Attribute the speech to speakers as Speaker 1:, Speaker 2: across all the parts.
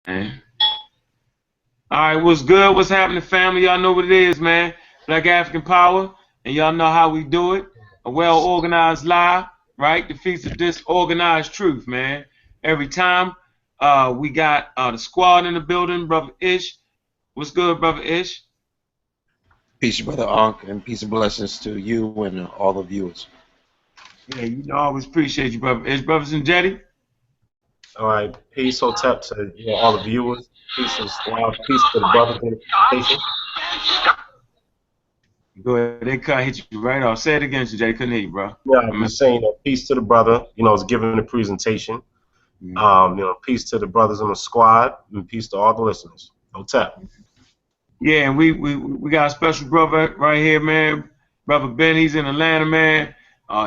Speaker 1: Man. All right, what's good? What's happening, family? Y'all know what it is, man. Black African Power, and y'all know how we do it. A well-organized lie, right, defeats a disorganized truth, man. Every time, we got the squad in the building, brother Ish. What's good, brother Ish?
Speaker 2: Peace, brother Ankh, and peace and blessings to you and all the viewers.
Speaker 1: Yeah, you know, I always appreciate you, brother Ish. Brothers and Jetty.
Speaker 3: All right, peace, Hotep, to all the viewers. Peace and squad. Peace to the brothers in the station.
Speaker 1: Go ahead. They cut hit you right off. Say it again, Jetty. Couldn't hear you, bro.
Speaker 3: Yeah, I'm just saying peace to the brother. Is giving the presentation. Peace to the brothers in the squad, and peace to all the listeners. Hotep.
Speaker 1: Yeah, and we got a special brother right here, man. Brother Ben, he's in Atlanta, man.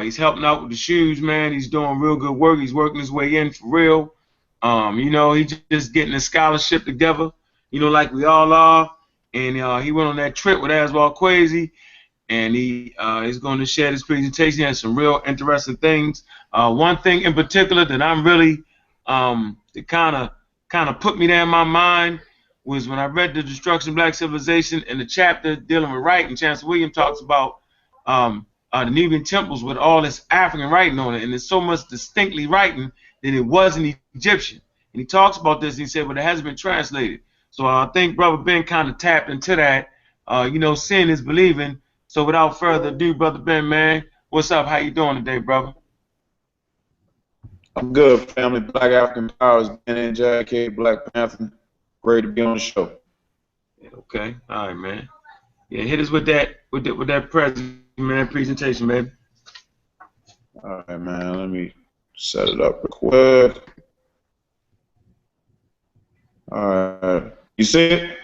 Speaker 1: He's helping out with the shoes, man. He's doing real good work. He's working his way in for real. He's just getting his scholarship together, like we all are. And he went on that trip with Aswell Quasi, and he is going to share this presentation. He has some real interesting things. One thing in particular that I'm really that kind of put me there in my mind was when I read The Destruction of Black Civilization in the chapter dealing with writing. Chancellor William talks about the Nubian temples with all this African writing on it, and it's so much distinctly writing that it wasn't Egyptian. And he talks about this, and he said, well, it hasn't been translated. So I think Brother Ben kind of tapped into that. Seeing is believing. So without further ado, Brother Ben, man, what's up? How you doing today, brother?
Speaker 2: I'm good, family. Black African Powers, Ben and JK, Black Panther. Great to be on the show.
Speaker 1: Yeah, okay, all right, man. Yeah, hit us with that presentation, man.
Speaker 2: All right, man. Let me set it up real quick. All right. You see it?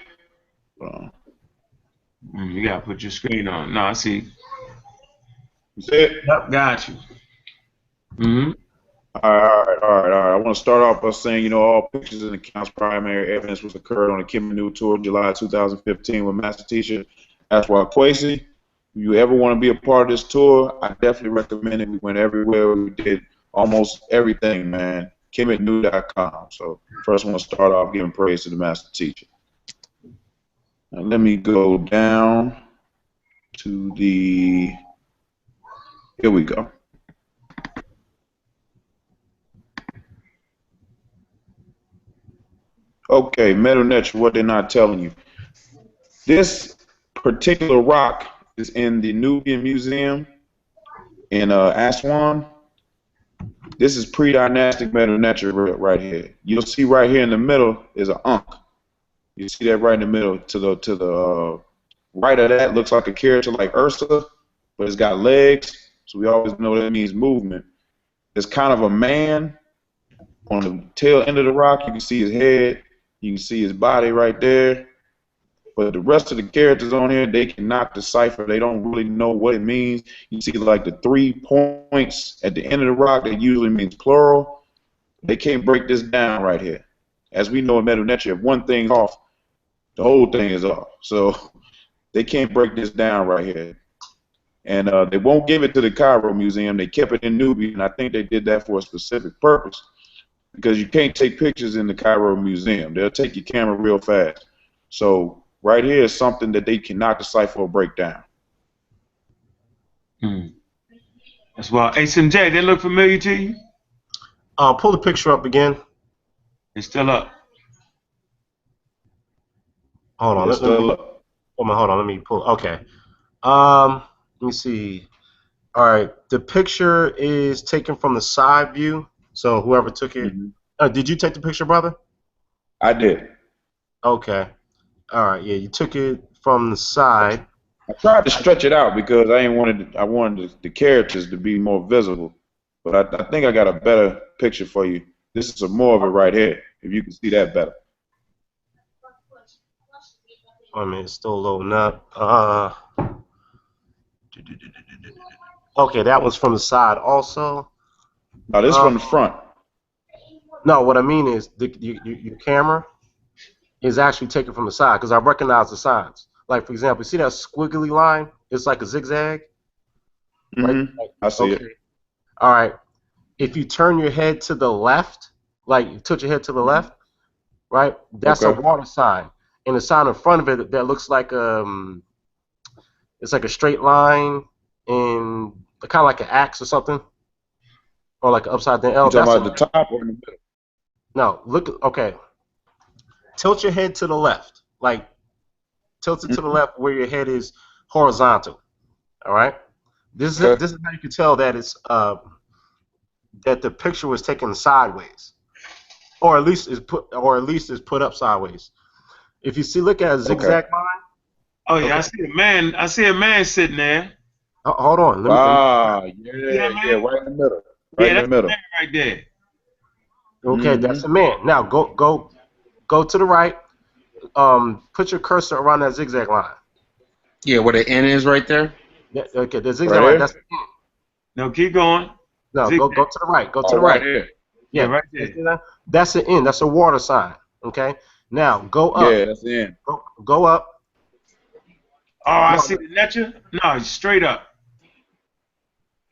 Speaker 1: You gotta put your screen on. No, I see.
Speaker 2: You see it?
Speaker 1: Yep, got you. Mm-hmm.
Speaker 2: All right. I want to start off by saying, all pictures and accounts primary evidence was occurred on the Kim New tour July 2015 with Master Teacher Aswell Quasi. If you ever want to be a part of this tour, I definitely recommend it. We went everywhere. We did almost everything, man. KimNew.com. So first I want to start off giving praise to the Master Teacher. Now let me go down to here we go. Okay, Metal Nature, what they're not telling you. This particular rock is in the Nubian Museum in Aswan. This is pre-dynastic Metal Nature right here. You'll see right here in the middle is an Ankh. You see that right in the middle. To the right of that looks like a character like Ursa, but it's got legs, so we always know that means movement. It's kind of a man on the tail end of the rock. You can see his head. You can see his body right there. But the rest of the characters on here, they cannot decipher. They don't really know what it means. You see like the 3 points at the end of the rock, that usually means plural. They can't break this down right here. As we know in Metal Nature, if one thing's off, the whole thing is off. So they can't break this down right here. And they won't give it to the Cairo Museum. They kept it in Nubia, and I think they did that for a specific purpose. Because you can't take pictures in the Cairo Museum. They'll take your camera real fast. So right here is something that they cannot decipher or break down.
Speaker 1: That's why HMJ, they look familiar to you?
Speaker 3: Pull the picture up again.
Speaker 1: It's still up.
Speaker 3: Hold on. Hold on. Let me pull. Okay. Let me see. All right. The picture is taken from the side view. So whoever took it, did you take the picture, brother?
Speaker 2: I did.
Speaker 3: Okay. All right. Yeah, you took it from the side.
Speaker 2: I tried to stretch it out because I wanted the characters to be more visible. But I think I got a better picture for you. This is more of it right here, if you can see that better.
Speaker 3: I mean, it's still loading up. Okay, that was from the side also.
Speaker 2: No, this is from the front.
Speaker 3: No, what I mean is your camera is actually taken from the side because I recognize the sides. Like, for example, you see that squiggly line? It's like a zigzag. Right?
Speaker 2: I see it.
Speaker 3: All right. If you turn your head to the left, like you tilt your head to the left, right? That's a
Speaker 2: Okay.
Speaker 3: water sign, and the sign in front of it that looks like it's like a straight line and kind of like an axe or something, or like an upside down
Speaker 2: You
Speaker 3: L.
Speaker 2: talking
Speaker 3: That's
Speaker 2: about
Speaker 3: a
Speaker 2: the top or in the middle?
Speaker 3: no. Look, okay. Tilt your head to the left, like tilt it to the
Speaker 2: Mhm.
Speaker 3: left where your head is horizontal. All right.
Speaker 2: Okay.
Speaker 3: This is how you can tell that it's that the picture was taken sideways, or at least is put up sideways. If you see, look at a
Speaker 2: Okay.
Speaker 3: zigzag line.
Speaker 1: Oh yeah,
Speaker 3: Okay.
Speaker 1: I see a man. I see a man sitting there.
Speaker 3: Hold on. Let me.
Speaker 2: Ah,
Speaker 1: See that
Speaker 2: yeah, yeah,
Speaker 1: man?
Speaker 2: right in the middle. Right
Speaker 1: Yeah,
Speaker 2: in the
Speaker 1: that's the
Speaker 2: middle.
Speaker 1: man right there.
Speaker 3: Okay, that's
Speaker 2: Mm-hmm.
Speaker 3: a man. Now go to the right. Put your cursor around that zigzag line.
Speaker 4: Yeah, where the N is right there.
Speaker 3: Yeah, okay, the
Speaker 2: Right
Speaker 3: zigzag line. That's
Speaker 2: here?
Speaker 1: No, keep going.
Speaker 3: no.
Speaker 1: Zigzag.
Speaker 3: Go to the right. Go to
Speaker 2: Oh,
Speaker 3: the
Speaker 2: right
Speaker 3: right.
Speaker 2: here.
Speaker 1: Yeah,
Speaker 3: Yeah,
Speaker 1: right
Speaker 3: you
Speaker 1: there.
Speaker 3: see that? That's an N. That's a water sign. Okay. Now go
Speaker 2: Yeah,
Speaker 3: up.
Speaker 2: that's the end.
Speaker 3: Go up.
Speaker 1: Oh, I
Speaker 3: No,
Speaker 1: see the Netcha. No, straight up.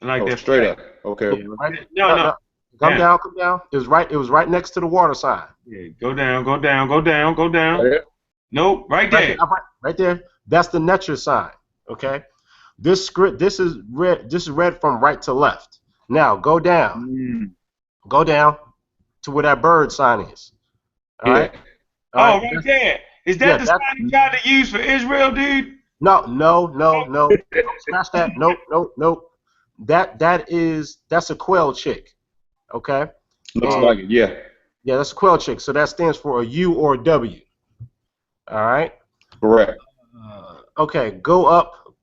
Speaker 1: Like
Speaker 2: Oh,
Speaker 1: that
Speaker 2: straight
Speaker 1: flag.
Speaker 2: up. Okay.
Speaker 3: yeah, right.
Speaker 1: No,
Speaker 3: No,
Speaker 1: no.
Speaker 3: no. Come
Speaker 1: Down.
Speaker 3: down. Come down. It was right. It was right next to the water sign.
Speaker 1: Yeah, go down, go down, go down, go
Speaker 2: Right
Speaker 1: down.
Speaker 2: here?
Speaker 1: Nope, right
Speaker 3: Right there.
Speaker 1: there.
Speaker 3: Right there. That's the Netcher sign. Okay. This script. This is red. This is read from right to left. Now go down.
Speaker 2: Mm.
Speaker 3: Go down to where that bird sign is. All
Speaker 2: Yeah.
Speaker 3: right. All
Speaker 1: Oh,
Speaker 3: right.
Speaker 1: right there. Is
Speaker 3: Yeah.
Speaker 1: that the
Speaker 3: That's
Speaker 1: sign he tried to use for Israel, dude?
Speaker 3: no. Scratch that. Nope. That's a quail chick. Okay.
Speaker 2: Looks
Speaker 1: Oh,
Speaker 3: And
Speaker 2: like it. Yeah.
Speaker 3: yeah, that's a quail chick. So that stands for a U or a W. All right.
Speaker 2: Correct.
Speaker 3: Okay. Go up.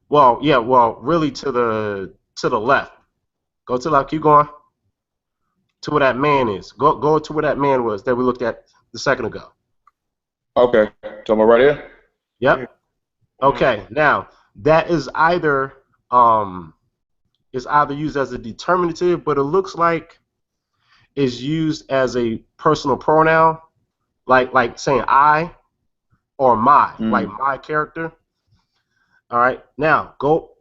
Speaker 3: Well, yeah. Well, really to the left. Go to the left. Keep going to where that man is. Go to where that man was that we looked at a second ago.
Speaker 2: Okay. Talking about right here?
Speaker 1: yeah.
Speaker 3: Yep. Okay. Now that is either used as a determinative, but it looks like it's used as a personal pronoun, like saying I or my, like
Speaker 2: Mm.
Speaker 3: my character. All right. Now go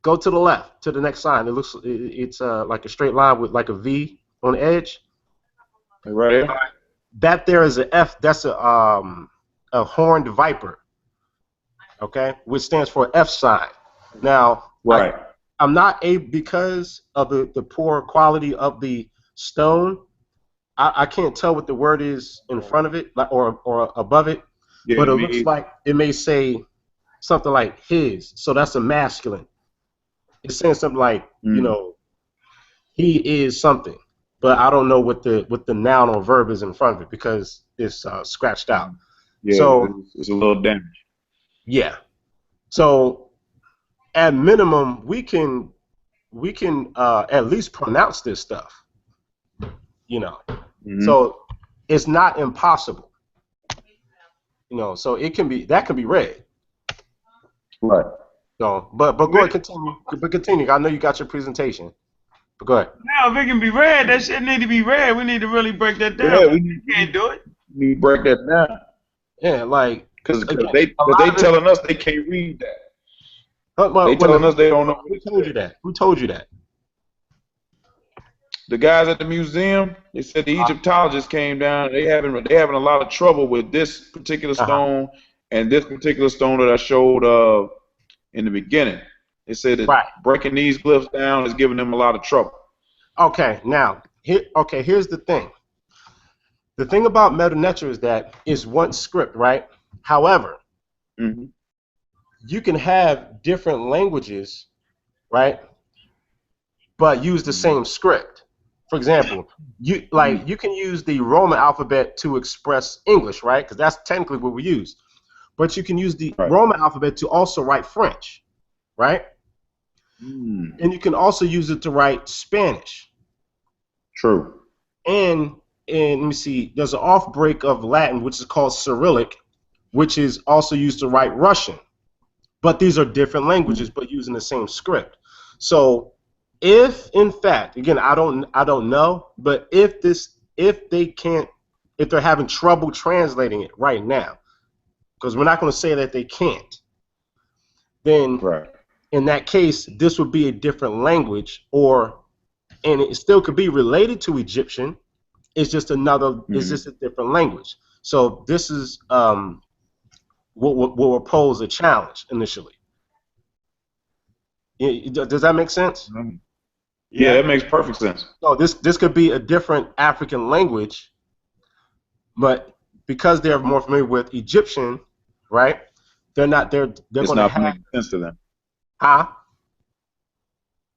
Speaker 3: to the left to the next sign. It's like a straight line with like a V on the edge.
Speaker 2: Right here?
Speaker 3: That there is an F. That's a horned viper. Okay, which stands for F sign. Now
Speaker 2: Right.
Speaker 3: I'm not able because of the poor quality of the stone. I can't tell what the word is in front of it or above it,
Speaker 2: Yeah,
Speaker 3: but it looks
Speaker 2: me.
Speaker 3: like it may say something like his. So that's a masculine. It's saying something like,
Speaker 2: Mm.
Speaker 3: he is something, but I don't know what the noun or verb is in front of it because it's scratched out.
Speaker 2: Yeah,
Speaker 3: So
Speaker 2: it's a little damage.
Speaker 3: yeah. So at minimum, we can at least pronounce this stuff. You know.
Speaker 2: Mm-hmm.
Speaker 3: So it's not impossible. So it can be that can be read.
Speaker 2: Right.
Speaker 3: So, but go ahead, continue. But continue. I know you got your presentation. But go ahead.
Speaker 1: Now, if it can be read, that shit need to be read. We need to really break that down.
Speaker 2: Yeah,
Speaker 1: We can't do it.
Speaker 2: we need to break that down.
Speaker 3: Yeah, like
Speaker 2: Because
Speaker 3: again,
Speaker 2: they,
Speaker 3: a
Speaker 2: cause they
Speaker 3: lot of it.
Speaker 2: telling us they can't read that. They
Speaker 3: Well,
Speaker 2: telling us they don't know what
Speaker 3: who
Speaker 2: it
Speaker 3: told you
Speaker 2: says.
Speaker 3: that? Who told you that?
Speaker 2: The guys at the museum, they said the Egyptologists came down. They having a lot of trouble with this particular
Speaker 3: Uh-huh.
Speaker 2: stone and this particular stone that I showed in the beginning. They said that
Speaker 3: Right.
Speaker 2: breaking these glyphs down is giving them a lot of trouble.
Speaker 3: Okay. Now, here's the thing. The thing about Meta Nature is that it's one script, right? However,
Speaker 2: Mm-hmm.
Speaker 3: you can have different languages, right? But use the same script. For example, you can use the Roman alphabet to express English, right? Because that's technically what we use. But you can use the
Speaker 2: Right.
Speaker 3: Roman alphabet to also write French, right?
Speaker 2: Mm.
Speaker 3: And you can also use it to write Spanish.
Speaker 2: True.
Speaker 3: And let me see, there's an off break of Latin which is called Cyrillic, which is also used to write Russian. But these are different languages, but using the same script. So if in fact, again, I don't know, but if they're having trouble translating it right now, because we're not going to say that they can't, then
Speaker 2: Right.
Speaker 3: in that case, this would be a different language, and it still could be related to Egyptian, It's just another. It's just a different language. So this is what will pose a challenge initially. Does that make sense?
Speaker 2: Yeah, that makes perfect sense.
Speaker 3: So this could be a different African language, but because they're more familiar with Egyptian, right? They're
Speaker 2: It's
Speaker 3: going to
Speaker 2: not
Speaker 3: have,
Speaker 2: making sense to them.
Speaker 3: huh?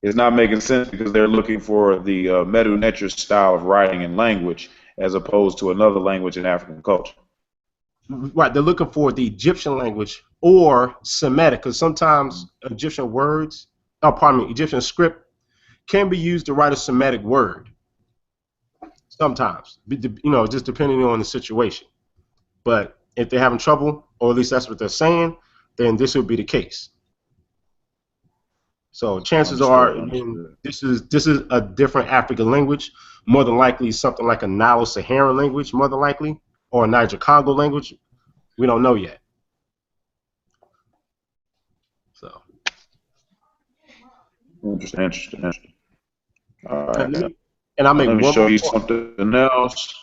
Speaker 2: It's not making sense because they're looking for the Medu Neter style of writing and language as opposed to another language in African culture.
Speaker 3: Right, they're looking for the Egyptian language or Semitic, because sometimes Egyptian words, oh, pardon me, Egyptian script can be used to write a Semitic word. Sometimes, just depending on the situation. But if they're having trouble, or at least that's what they're saying, then this would be the case. So chances are, this is a different African language, more than likely something like a Nilo-Saharan language, more than likely, or a Niger-Congo language. We don't know yet. So
Speaker 2: Interesting. All right.
Speaker 3: And I'll make
Speaker 2: Let me
Speaker 3: one
Speaker 2: show
Speaker 3: more
Speaker 2: you
Speaker 3: point.
Speaker 2: something else.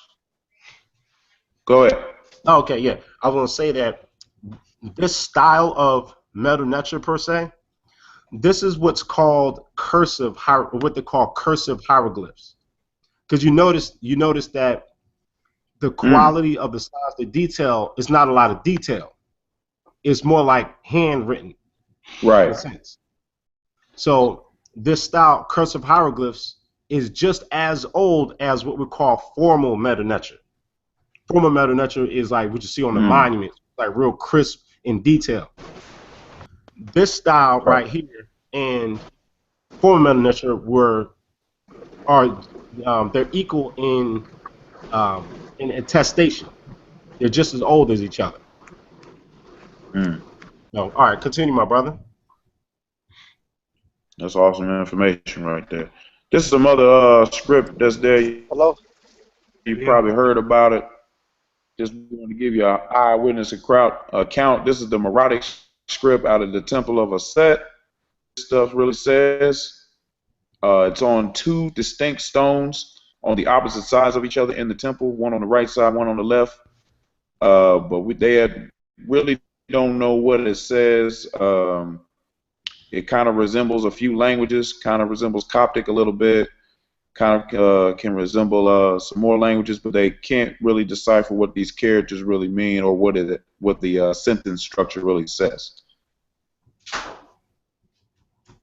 Speaker 2: Go ahead.
Speaker 3: Okay, yeah. I was going to say that this style of Medu Neter per se, this is what's called what they call cursive hieroglyphs. Because you notice that the quality of the size, the detail is not a lot of detail. It's more like handwritten,
Speaker 2: Right.
Speaker 3: in a sense. So this style, cursive hieroglyphs, is just as old as what we call formal Medu Neter. Formal Medu Neter is like what you see on the monuments, like real crisp in detail. This style right here and formal Medu Neter they're equal in attestation. They're just as old as each other. No, all right, continue, my brother.
Speaker 2: That's awesome information right there. This is some other script that's there.
Speaker 5: Hello?
Speaker 2: You probably heard about it. Just want to give you an eyewitness account. This is the Meroitic script out of the Temple of Aset. This stuff really says it's on two distinct stones on the opposite sides of each other in the temple, one on the right side, one on the left. They really don't know what it says. It kind of resembles a few languages, kind of resembles Coptic a little bit, kind of can resemble some more languages, but they can't really decipher what these characters really mean or what the sentence structure really says.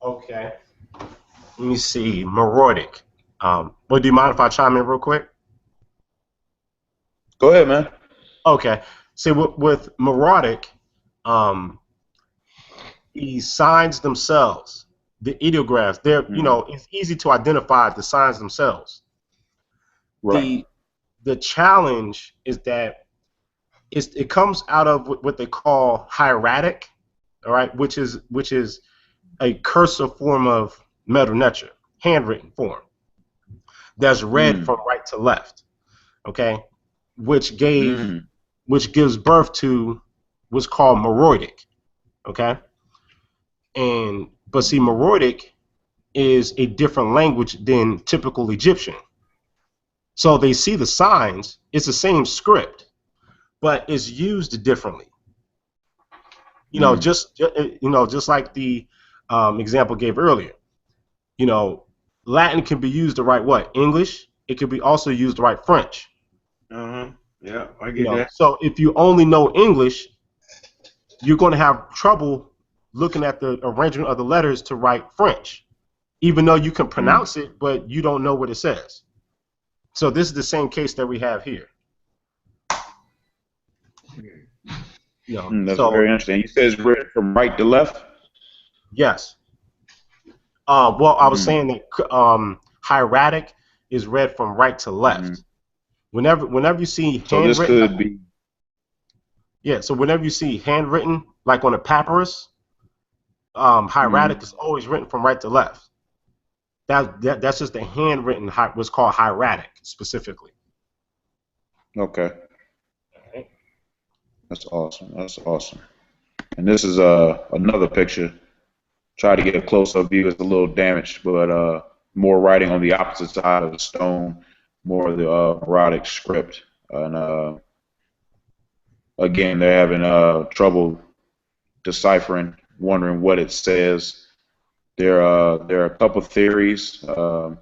Speaker 3: Okay. Let me see. Meroitic. Do you mind if I chime in real quick?
Speaker 2: Go ahead, man.
Speaker 3: Okay. See, with Meroitic, the signs themselves, the ideographs, it's easy to identify the signs themselves.
Speaker 2: Right.
Speaker 3: The challenge is that it comes out of what they call hieratic, all right, which is a cursive form of Medu Neter, handwritten form, that's read from right to left, okay, which gives birth to what's called Meroitic, okay, but see, Meroitic is a different language than typical Egyptian, so they see the signs, it's the same script, but it's used differently. Just like the example I gave earlier. Latin can be used to write what? English. It could be also used to write French.
Speaker 1: Yeah, I get that.
Speaker 3: So if you only know English, you're going to have trouble looking at the arrangement of the letters to write French, even though you can pronounce it, but you don't know what it says. So this is the same case that we have here.
Speaker 2: That's very interesting. You said it's read from right to left?
Speaker 3: Yes. Well, I was saying that hieratic is read from right to left. Whenever you see handwritten,
Speaker 2: so this could be.
Speaker 3: Yeah. So whenever you see handwritten, like on a papyrus, hieratic is always written from right to left. That's just the handwritten, what's called hieratic specifically.
Speaker 2: Okay. That's awesome. And this is another picture. Try to get a close-up view. It's a little damaged, but more writing on the opposite side of the stone. more of the erotic script. And again, they're having trouble deciphering, wondering what it says. There are a couple theories, but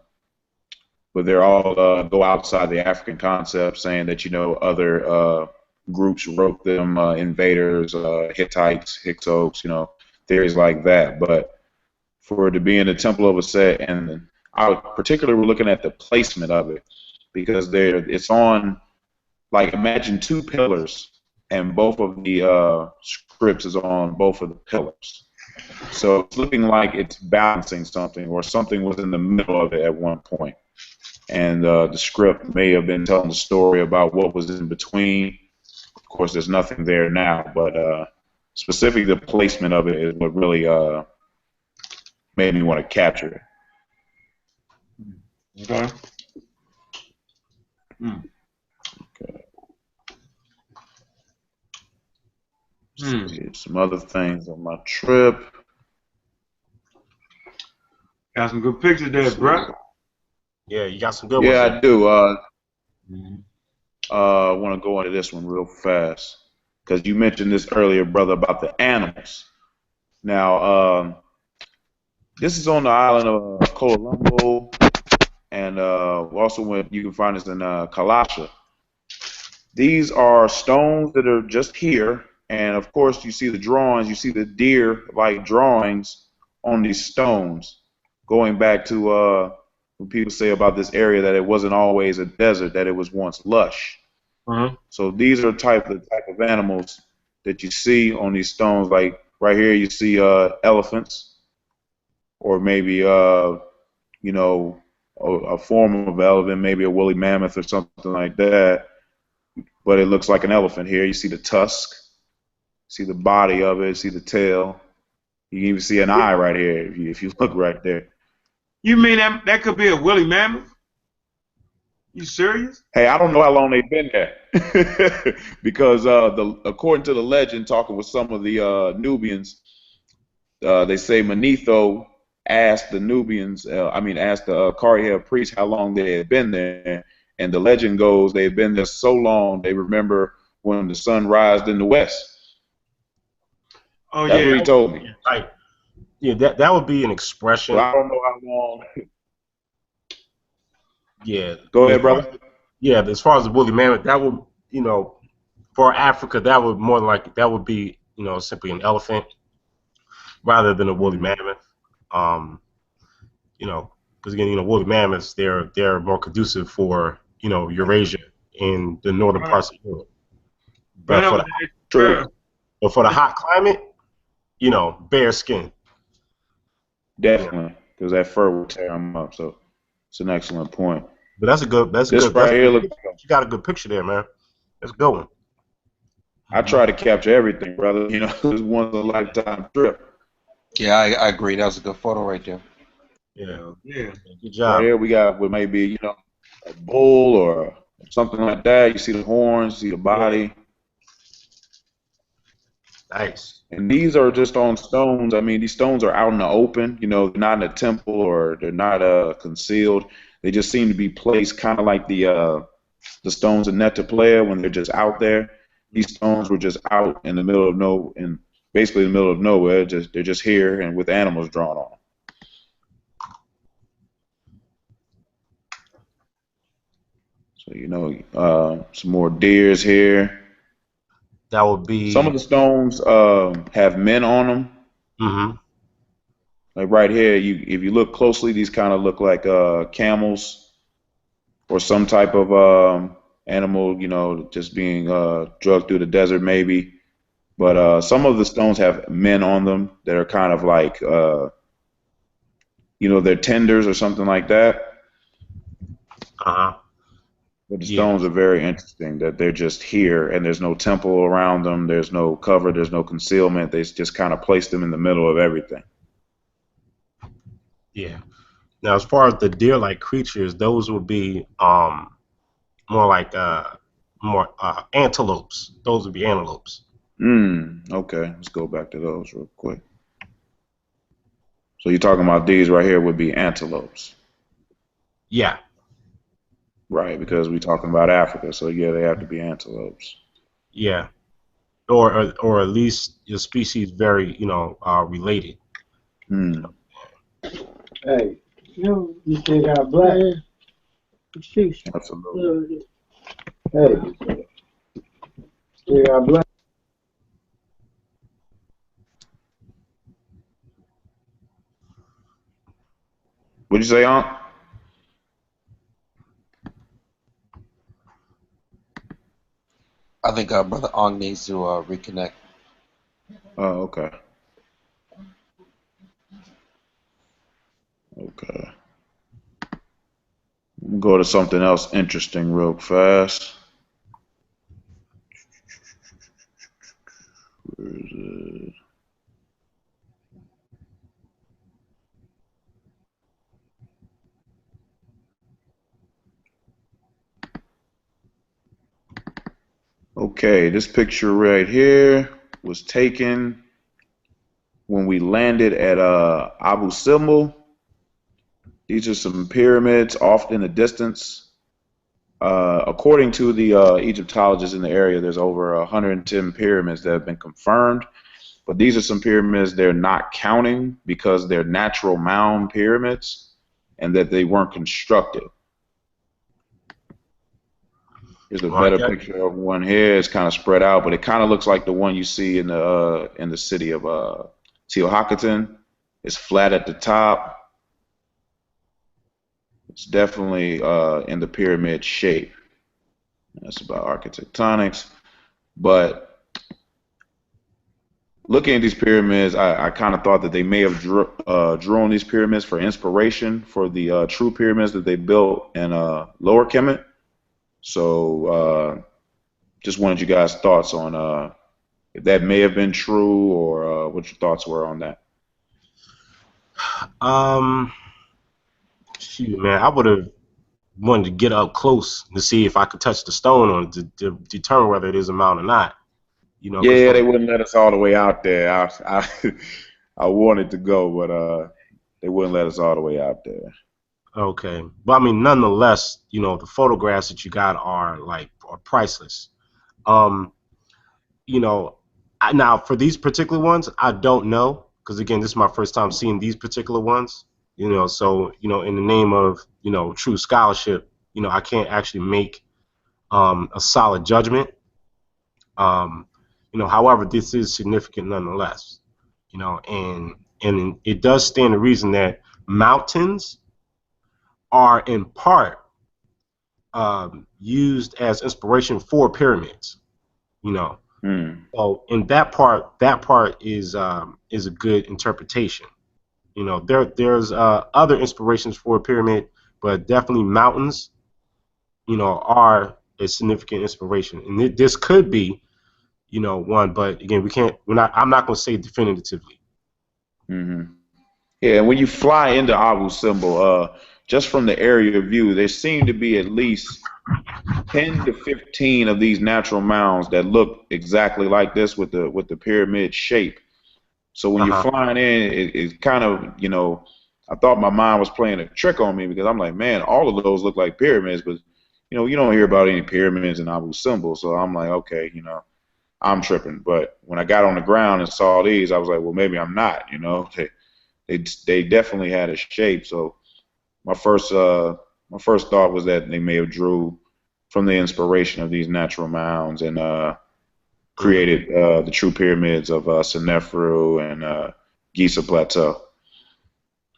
Speaker 2: they're all go outside the African concept, saying that other groups wrote them, invaders, Hittites, Hyksos, theories like that. But for it to be in the Temple of Set, and I particularly we're looking at the placement of it because it's on, like, imagine two pillars, and both of the scripts is on both of the pillars. So it's looking like it's balancing something, or something was in the middle of it at one point. And the script may have been telling the story about what was in between. Of course, there's nothing there now, but specifically the placement of it is what really made me want to capture it.
Speaker 1: Okay. Mm.
Speaker 2: Okay.
Speaker 1: Mm.
Speaker 2: Some other things on my trip.
Speaker 1: Got some good pictures there, bro.
Speaker 3: Yeah, you got some good ones.
Speaker 2: Yeah,
Speaker 3: There.
Speaker 2: I do.
Speaker 1: Mm.
Speaker 2: I want to go into this one real fast because you mentioned this earlier, brother, about the animals. Now, this is on the island of Colombo, and also you can find this in Kalasha. These are stones that are just here, and of course you see the drawings, you see the deer-like drawings on these stones, going back to when people say about this area that it wasn't always a desert, that it was once lush.
Speaker 1: Uh-huh.
Speaker 2: So these are the type of animals that you see on these stones. Like right here, you see elephants, or maybe a form of elephant, maybe a woolly mammoth or something like that. But it looks like an elephant here. You see the tusk, see the body of it, see the tail. You can even see an eye right here if you look right there.
Speaker 1: You mean that could be a woolly mammoth? You serious?
Speaker 2: Hey, I don't know how long they've been there, because according to the legend, talking with some of the Nubians, they say Manetho asked the Nubians, asked the Kariha priests how long they had been there, and the legend goes they've been there so long they remember when the sun rised in the west.
Speaker 1: Oh
Speaker 2: That's
Speaker 1: yeah.
Speaker 2: what he told me.
Speaker 3: Right. Yeah, that would be an expression.
Speaker 2: But I don't know how long.
Speaker 3: Yeah.
Speaker 2: Go ahead, brother.
Speaker 3: Yeah, as far as the woolly mammoth, that would, for Africa, that would be, simply an elephant rather than a woolly mammoth. Because again, woolly mammoths, they're more conducive for, Eurasia in the northern parts of Europe. But for the hot climate, bare skin.
Speaker 2: Definitely, because that fur will tear them up. So it's an excellent point.
Speaker 3: But that's a good. You got a good picture there, man. That's a good one.
Speaker 2: I try to capture everything, brother. It's once in a lifetime trip.
Speaker 4: Yeah, I agree. That was a good photo right there.
Speaker 3: Yeah.
Speaker 1: Yeah.
Speaker 3: Good job.
Speaker 2: Right here we got what may be, a bull or something like that. You see the horns, see the body.
Speaker 3: Nice.
Speaker 2: And these are just on stones. I mean, these stones are out in the open. They're not in a temple, or they're not concealed. They just seem to be placed kind of like the stones in Netaplaya when they're just out there. These stones were just out in the middle of basically the middle of nowhere. They're just here and with animals drawn on them. So some more deers here.
Speaker 3: That would be.
Speaker 2: Some of the stones have men on them.
Speaker 3: Mm-hmm.
Speaker 2: Like right here, if you look closely, these kind of look like camels or some type of animal, just being drugged through the desert maybe. But some of the stones have men on them that are kind of like, they're tenders or something like that.
Speaker 3: Uh-huh.
Speaker 2: But the stones are very interesting, that they're just here and there's no temple around them. There's no cover. There's no concealment. They just kind of place them in the middle of everything.
Speaker 3: Yeah. Now, as far as the deer-like creatures, those would be more like antelopes. Those would be antelopes.
Speaker 2: Okay. Let's go back to those real quick. So you're talking about these right here would be antelopes.
Speaker 3: Yeah.
Speaker 2: Right, because we're talking about Africa, so yeah, they have to be antelopes.
Speaker 3: Yeah, or at least your species very related.
Speaker 2: Hmm.
Speaker 5: Hey, you still got black. Sheesh.
Speaker 2: Absolutely.
Speaker 5: Hey, still got black.
Speaker 2: What'd you say, Aunt?
Speaker 4: I think Brother Ong needs to reconnect.
Speaker 2: Oh, okay. Okay. Go to something else interesting real fast. Where is it? Okay, this picture right here was taken when we landed at Abu Simbel. These are some pyramids off in the distance. According to the Egyptologists in the area, there's over 110 pyramids that have been confirmed. But these are some pyramids they're not counting because they're natural mound pyramids and that they weren't constructed. Here's a better
Speaker 3: Okay.
Speaker 2: picture of one here. It's kind of spread out, but it kind of looks like the one you see in the city of Teotihuacan. It's flat at the top. It's definitely in the pyramid shape. That's about architectonics. But looking at these pyramids, I kind of thought that they may have drawn these pyramids for inspiration for the true pyramids that they built in Lower Kemet. So just wanted you guys' thoughts on if that may have been true or what your thoughts were on that.
Speaker 3: Um, Shoot, man, I would have wanted to get up close to see if I could touch the stone on it to determine whether it is a mount or not. Because
Speaker 2: Yeah, they
Speaker 3: from
Speaker 2: wouldn't let us all the way out there. I wanted to go, but they wouldn't let us all the way out there.
Speaker 3: okay, but I mean, nonetheless, the photographs that you got are priceless. Um, you know, now for these particular ones, I don't know because again, this is my first time seeing these particular ones. So in the name of true scholarship, I can't actually make a solid judgment. Um, however, this is significant nonetheless. And it does stand to reason that mountains are in part used as inspiration for pyramids. You know,
Speaker 2: Hmm.
Speaker 3: so in that part is a good interpretation. There's other inspirations for a pyramid, but definitely mountains, are a significant inspiration. And this could be, one, but again, I'm not going to say definitively.
Speaker 2: Hmm. Yeah, and when you fly into Abu Simbel, just from the area view, there seem to be at least 10 to 15 of these natural mounds that look exactly like this with the pyramid shape. So when
Speaker 3: Uh
Speaker 2: you're
Speaker 3: huh.
Speaker 2: flying in, it kind of, I thought my mind was playing a trick on me because I'm like, man, all of those look like pyramids, but you don't hear about any pyramids in Abu Simbel. So I'm like, okay, I'm tripping. But when I got on the ground and saw these, I was like, well, maybe I'm not. They definitely had a shape. So my first my first thought was that they may have drew from the inspiration of these natural mounds and
Speaker 3: Hmm.
Speaker 2: created the true pyramids of Senefru and Giza Plateau.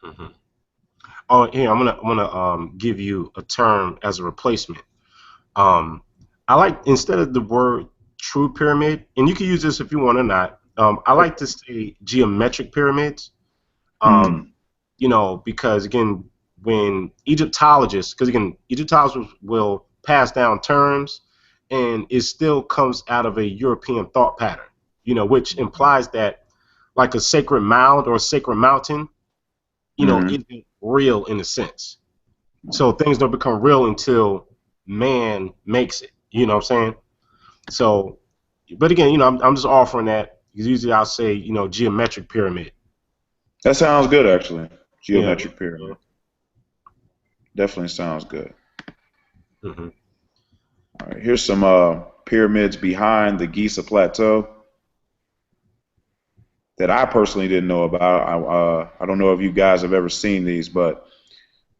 Speaker 3: Hmm. Oh, here I'm gonna give you a term as a replacement. Um, I like instead of the word true pyramid, and you can use this if you want or not. I like to say geometric pyramids. Um,
Speaker 2: Mm,
Speaker 3: because again, when Egyptologists, because again, Egyptologists will pass down terms, and it still comes out of a European thought pattern, which implies that like a sacred mound or a sacred mountain,
Speaker 2: mm.
Speaker 3: isn't real in a sense. So things don't become real until man makes it. You know what I'm saying? So, but again, I'm just offering that because usually I'll say, geometric pyramid.
Speaker 2: That sounds good, actually.
Speaker 3: Yeah.
Speaker 2: Geometric pyramid definitely sounds good.
Speaker 3: Mm-hmm.
Speaker 2: All right, here's some pyramids behind the Giza Plateau that I personally didn't know about. I don't know if you guys have ever seen these, but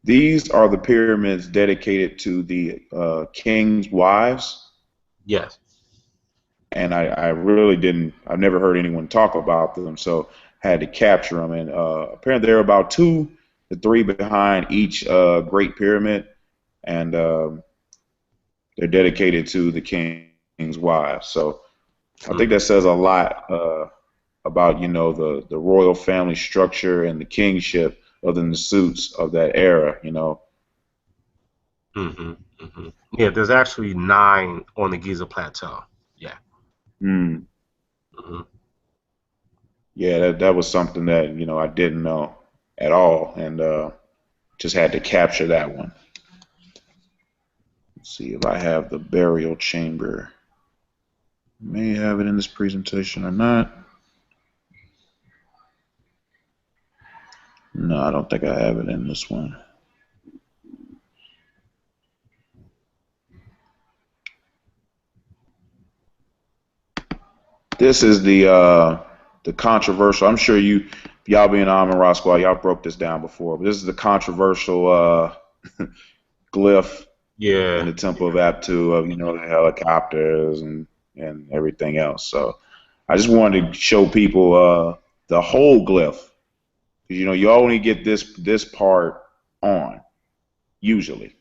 Speaker 2: these are the pyramids dedicated to the king's wives.
Speaker 3: Yes.
Speaker 2: And I really didn't. I've never heard anyone talk about them, so had to capture them. And apparently, there are about 2 to 3 behind each Great Pyramid, and they're dedicated to the king's wives. So I think
Speaker 3: Mm-hmm.
Speaker 2: that says a lot about the royal family structure and the kingship of the Nasuts of that era.
Speaker 3: Mm-hmm. Mm-hmm. Yeah, there's actually 9 on the Giza Plateau. Yeah.
Speaker 2: Mm.
Speaker 3: Mm-hmm.
Speaker 2: Yeah, that was something that I didn't know at all, and just had to capture that one. Let's see if I have the burial chamber. May have it in this presentation or not. No, I don't think I have it in this one. This is the controversial. I'm sure y'all being Amun Ra Squad, y'all broke this down before, but this is the controversial glyph in
Speaker 3: Yeah.
Speaker 2: the Temple of Aptu of the helicopters and everything else. So I just wanted to show people the whole glyph. You only get this part on usually.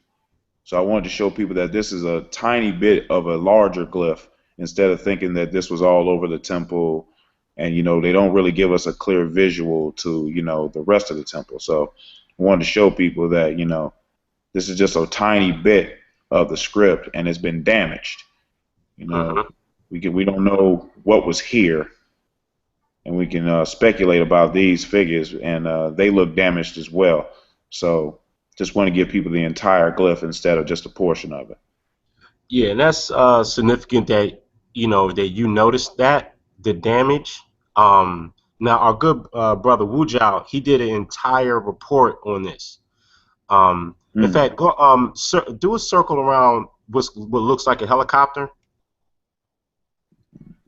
Speaker 2: So I wanted to show people that this is a tiny bit of a larger glyph instead of thinking that this was all over the temple. And they don't really give us a clear visual to the rest of the temple. So I wanted to show people that this is just a tiny bit of the script and it's been damaged.
Speaker 3: Mm-hmm.
Speaker 2: We don't know what was here, and we can speculate about these figures, and they look damaged as well. So just want to give people the entire glyph instead of just a portion of it.
Speaker 3: Yeah, and that's significant that that you noticed that the damage. Now our good brother Wu Jiao, he did an entire report on this. In
Speaker 2: Mm.
Speaker 3: fact, go do a circle around what looks like a helicopter.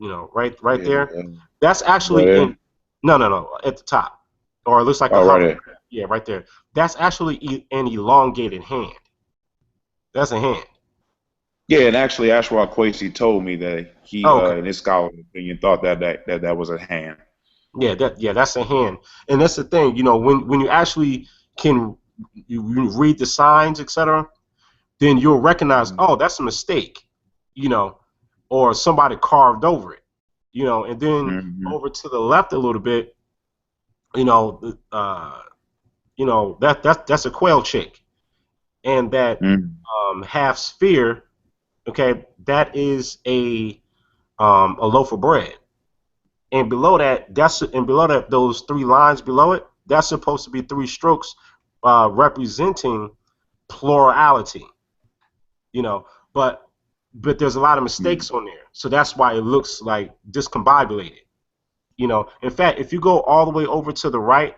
Speaker 3: Right
Speaker 2: Yeah,
Speaker 3: there. That's
Speaker 2: right
Speaker 3: actually
Speaker 2: there.
Speaker 3: no, at the top, or it looks like a
Speaker 2: Oh, right
Speaker 3: hover.
Speaker 2: there.
Speaker 3: Yeah, right there. That's actually an elongated hand. That's a hand.
Speaker 2: Yeah, and actually, Ashwa Kwesi told me that he,
Speaker 3: Oh, okay.
Speaker 2: in his scholarly opinion, thought that was a hand.
Speaker 3: Yeah, that's a hand. And that's the thing, when you actually can you read the signs, etc., then you'll recognize,
Speaker 2: Mm.
Speaker 3: oh, that's a mistake, you know, or somebody carved over it, and then
Speaker 2: Mm-hmm.
Speaker 3: over to the left a little bit, you know, that's a quail chick, and that
Speaker 2: Mm.
Speaker 3: half sphere, okay, that is a loaf of bread. And below that, those 3 lines below it, that's supposed to be 3 strokes, representing plurality. You know, but there's a lot of
Speaker 2: Mm.
Speaker 3: mistakes on there, so that's why it looks like discombobulated. In fact, if you go all the way over to the right,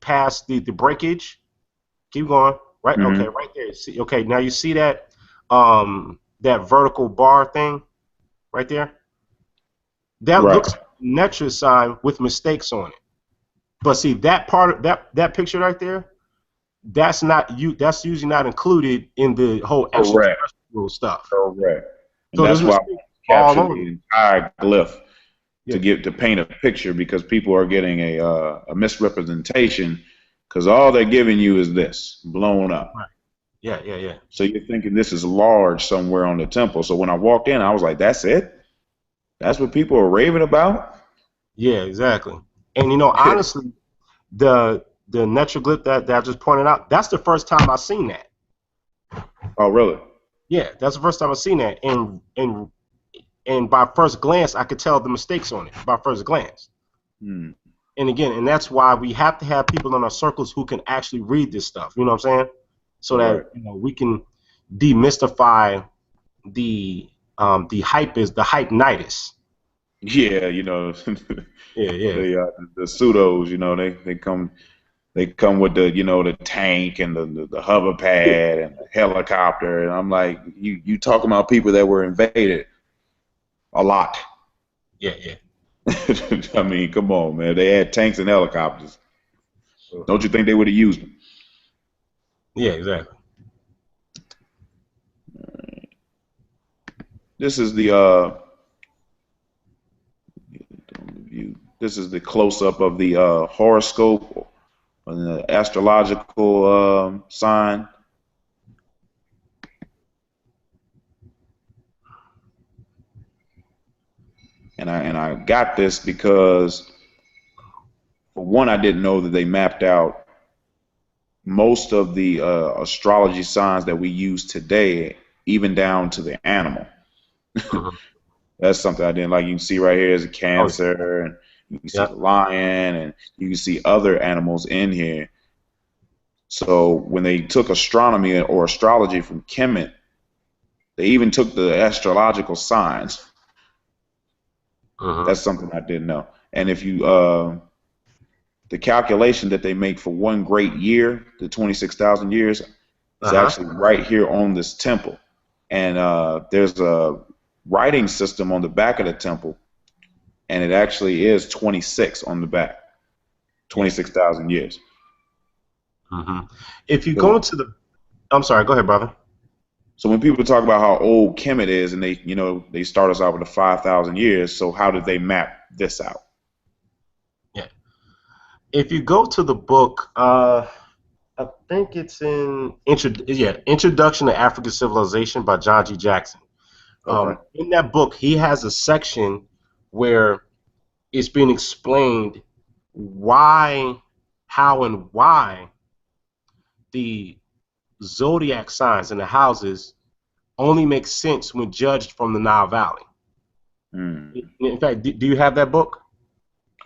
Speaker 3: past the breakage, keep going. Right, okay,
Speaker 2: Mm.
Speaker 3: right there. See, okay, now you see that vertical bar thing right there. That
Speaker 2: Right.
Speaker 3: looks like a Netra sign with mistakes on it. But see that part, that picture right there, that's not you. That's usually not included in the whole
Speaker 2: Correct.
Speaker 3: extraterrestrial stuff.
Speaker 2: Correct. And
Speaker 3: So there's
Speaker 2: that's why
Speaker 3: mistakes
Speaker 2: I
Speaker 3: all
Speaker 2: captured
Speaker 3: over.
Speaker 2: the entire glyph
Speaker 3: Yeah,
Speaker 2: to paint a picture because people are getting a misrepresentation because all they're giving you is this blown up.
Speaker 3: right. Yeah.
Speaker 2: So you're thinking this is large somewhere on the temple. So when I walked in, I was like, "That's it? That's what people are raving about?"
Speaker 3: Yeah, exactly. And honestly, the Netroglyph that I just pointed out, that's the first time I've seen that.
Speaker 2: Oh, really?
Speaker 3: Yeah, that's the first time I've seen that. And by first glance, I could tell the mistakes on it by first glance.
Speaker 2: Hmm.
Speaker 3: And again, and that's why we have to have people in our circles who can actually read this stuff. You know what I'm saying? So
Speaker 2: Right.
Speaker 3: that we can demystify the hype-nitis.
Speaker 2: Yeah,
Speaker 3: Yeah.
Speaker 2: the pseudos, they come they come with the the tank and the hover pad and the helicopter, and I'm like, you talking about people that were invaded a lot.
Speaker 3: Yeah, yeah.
Speaker 2: I mean, come on, man. They had tanks and helicopters. Don't you think they would have used them?
Speaker 3: Yeah, exactly.
Speaker 2: This is the this is the close up of the horoscope and the astrological sign. And I got this because, for one, I didn't know that they mapped out most of the astrology signs that we use today, even down to the animal.
Speaker 3: Mhm.
Speaker 2: That's something I didn't like. You can see right here is a
Speaker 3: Oh,
Speaker 2: Cancer, and you can see
Speaker 3: yeah.
Speaker 2: the lion, and you can see other animals in here. So when they took astronomy or astrology from Kemet, they even took the astrological signs.
Speaker 3: Mhm.
Speaker 2: That's something I didn't know. And if you the calculation that they make for one great year, the 26,000 years, is
Speaker 3: Uh-huh.
Speaker 2: actually right here on this temple. And there's a writing system on the back of the temple, and it actually is 26 on the back,
Speaker 3: Yeah.
Speaker 2: 26,000 years.
Speaker 3: Mhm. If you go
Speaker 2: 'Cause-
Speaker 3: into the, I'm sorry. Go ahead, brother.
Speaker 2: So when people talk about how old Kemet is, and they start us out with the 5,000 years, so how did they map this out?
Speaker 3: Yeah. If you go to the book, I think it's Introduction to African Civilization by John G. Jackson.
Speaker 2: Okay.
Speaker 3: In that book, he has a section where it's being explained why, how, and why the zodiac signs and the houses only make sense when judged from the Nile Valley.
Speaker 2: Hmm.
Speaker 3: In fact, do you have that book?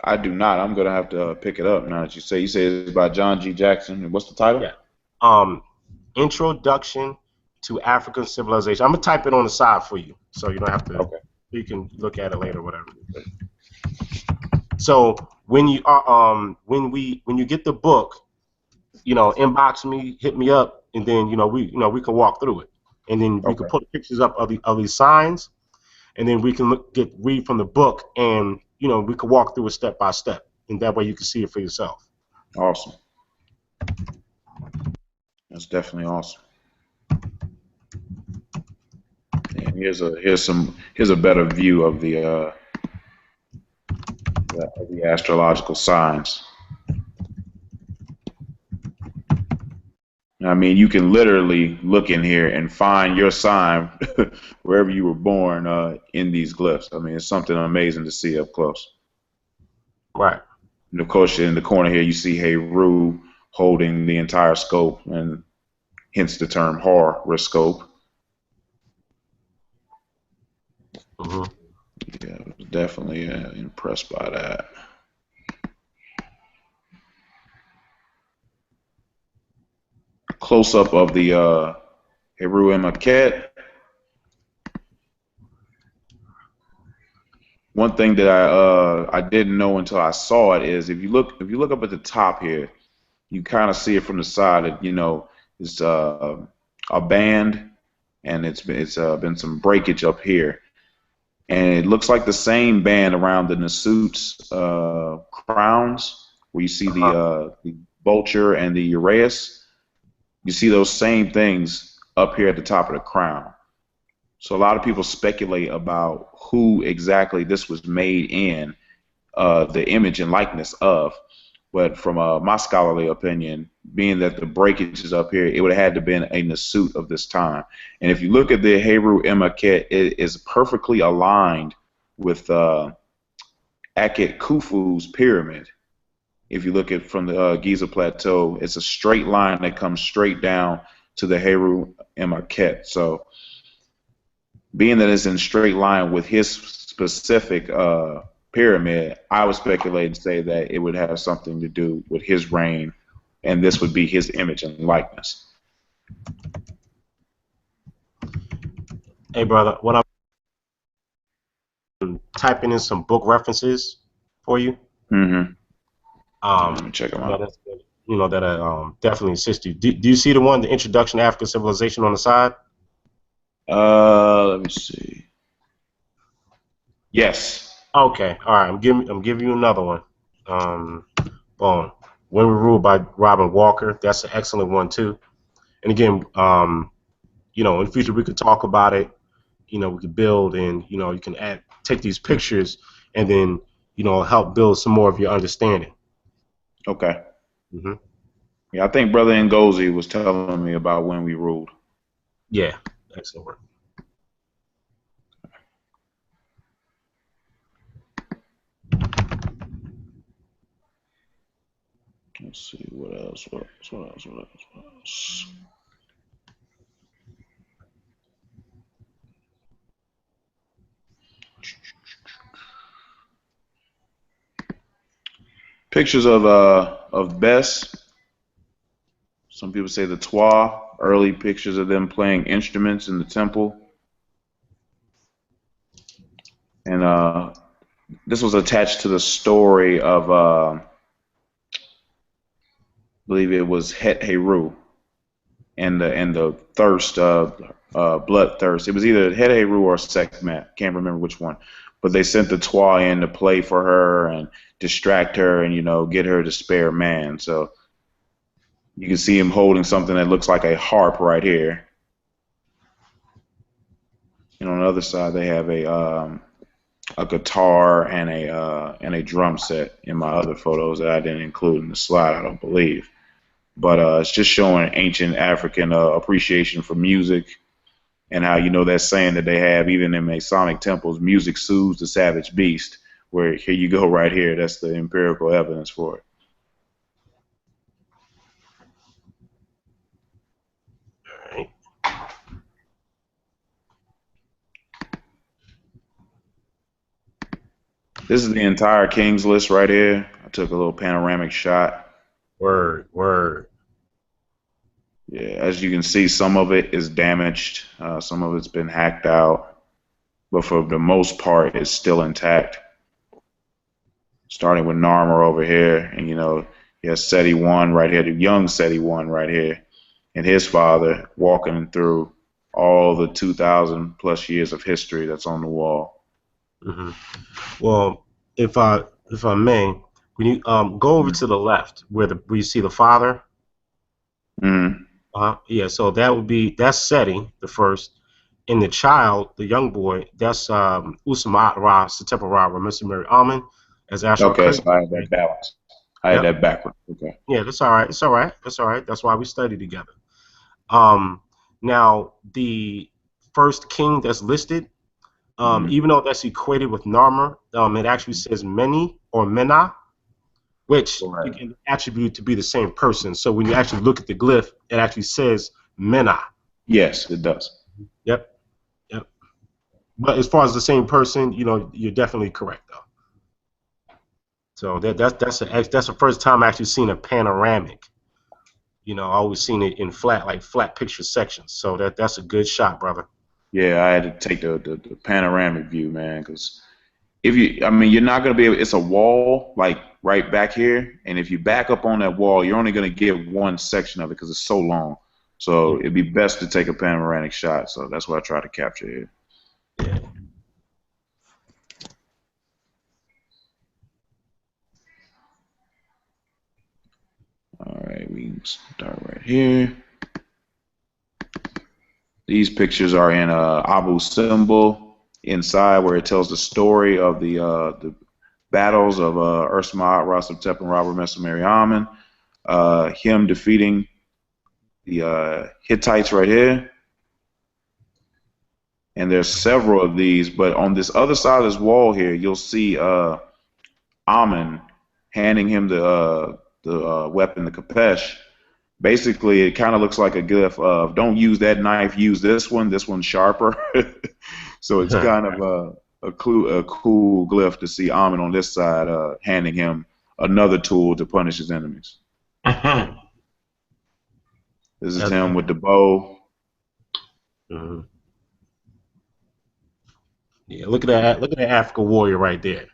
Speaker 2: I do not. I'm gonna have to pick it up now that you say. You say it's by John G. Jackson. And what's the title?
Speaker 3: Yeah. Introduction to African Civilization. I'm gonna type it on the side for you, so you don't have to.
Speaker 2: Okay.
Speaker 3: You can look at it later, or whatever. So when you get the book, inbox me, hit me up, and then we can walk through it, and then we can
Speaker 2: Okay.
Speaker 3: put pictures up of these signs, and then we can read from the book, and we can walk through it step by step, and that way you can see it for yourself.
Speaker 2: Awesome. That's definitely awesome. And here's a better view of the astrological signs. I mean, you can literally look in here and find your sign wherever you were born in these glyphs. I mean, it's something amazing to see up close.
Speaker 3: Right.
Speaker 2: And of course, in the corner here, you see Heru holding the entire scope, and hence the term horoscope.
Speaker 3: Hmm.
Speaker 2: Yeah, I was definitely impressed by that. Close up of the Heru and Maquette. One thing that I didn't know until I saw it is if you look up at the top here, you kind of see it from the side that it's a band, and it's been some breakage up here, and it looks like the same band around the Nasute's crowns, where you see
Speaker 3: Uh-huh.
Speaker 2: the vulture and the uraeus. You see those same things up here at the top of the crown. So a lot of people speculate about who exactly this was made in, the image and likeness of. But from my scholarly opinion, being that the breakage is up here, it would have had to been a Nasut of this time. And if you look at the Heru Immaquet, it is perfectly aligned with Akhet Khufu's pyramid. If you look at from the Giza Plateau, it's a straight line that comes straight down to the Heru Immaquet. So being that it's in straight line with his specific pyramid, I would speculate and say that it would have something to do with his reign, and this would be his image and likeness.
Speaker 3: Hey, brother, what I'm typing in some book references for you.
Speaker 2: Mm-hmm. Let
Speaker 3: Um,
Speaker 2: me check them
Speaker 3: yeah,
Speaker 2: out.
Speaker 3: that's good. that definitely assist you. Do you see the one, the Introduction to African Civilization on the side?
Speaker 2: Let me see. Yes.
Speaker 3: Okay, all right. I'm giving you another one. Boom. When We Ruled by Robin Walker. That's an excellent one too. And again, in the future we could talk about it. We could build, and you can take these pictures, and then help build some more of your understanding.
Speaker 2: Okay.
Speaker 3: Hmm.
Speaker 2: Yeah, I think Brother Ngozi was telling me about When We Ruled.
Speaker 3: Yeah, excellent work.
Speaker 2: Let's see what else. What else? What else? What else? What else? Pictures of Bess. Some people say the Twa. Early pictures of them playing instruments in the temple. And this was attached to the story of, I believe it was Het Heru and the thirst, bloodthirst. It was either Het Heru or Sekhmet. Can't remember which one. But they sent the Twa in to play for her and distract her and get her to spare man. So you can see him holding something that looks like a harp right here. And on the other side, they have a guitar and a drum set in my other photos that I didn't include in the slide, I don't believe. But it's just showing ancient African appreciation for music and how that saying that they have even in Masonic temples, music soothes the savage beast. Where here you go right here, that's the empirical evidence for it.
Speaker 3: All right.
Speaker 2: This is the entire King's List right here. I took a little panoramic shot.
Speaker 3: Word.
Speaker 2: Yeah, as you can see, some of it is damaged. Some of it's been hacked out. But for the most part, it's still intact. Starting with Narmer over here. And, you have Seti One right here, the young Seti One right here. And his father walking through all the 2,000 plus years of history that's on the wall.
Speaker 3: Hmm. Well, if I may, when you go over to the left where you see the father.
Speaker 2: Mm-hmm.
Speaker 3: Yeah, so that's Seti the first, and the child, the young boy, that's Usamat Ra Satep Ra Mary Amen, as Ashar
Speaker 2: Okay, so
Speaker 3: Khayat.
Speaker 2: I had that balance. I had
Speaker 3: Yep.
Speaker 2: that backwards. Okay.
Speaker 3: Yeah, that's all right. It's all right. That's all right. That's why we study together. Um, Now the first king that's listed,
Speaker 2: Mm-hmm.
Speaker 3: even though that's equated with Narmer, it actually says Meni or Mena, which you
Speaker 2: Correct.
Speaker 3: can attribute to be the same person. So when you actually look at the glyph, it actually says Mena.
Speaker 2: Yes, it does.
Speaker 3: Yep. Yep. But as far as the same person, you're definitely correct though. So that's the first time I actually seen a panoramic. I always seen it in flat picture sections. So that's a good shot, brother.
Speaker 2: Yeah, I had to take the panoramic view, man, because you're not gonna be able. It's a wall like right back here, and if you back up on that wall, you're only gonna get one section of it because it's so long. So it'd be best to take a panoramic shot. So that's what I try to capture here.
Speaker 3: Yeah.
Speaker 2: All right, we can start right here. These pictures are in Abu Simbel inside, where it tells the story of the battles of Ursma, Rasaptep, and Robert Mary Amen. Him defeating the Hittites right here. And there's several of these, but on this other side of this wall here, you'll see Amen handing him the weapon, the Kapesh. Basically, it kind of looks like a glyph of don't use that knife, use this one. This one's sharper. So it's kind of a cool glyph to see Amen on this side handing him another tool to punish his enemies. This is him with the bow.
Speaker 3: Mhm. Yeah, look at that! Look at that African warrior right there.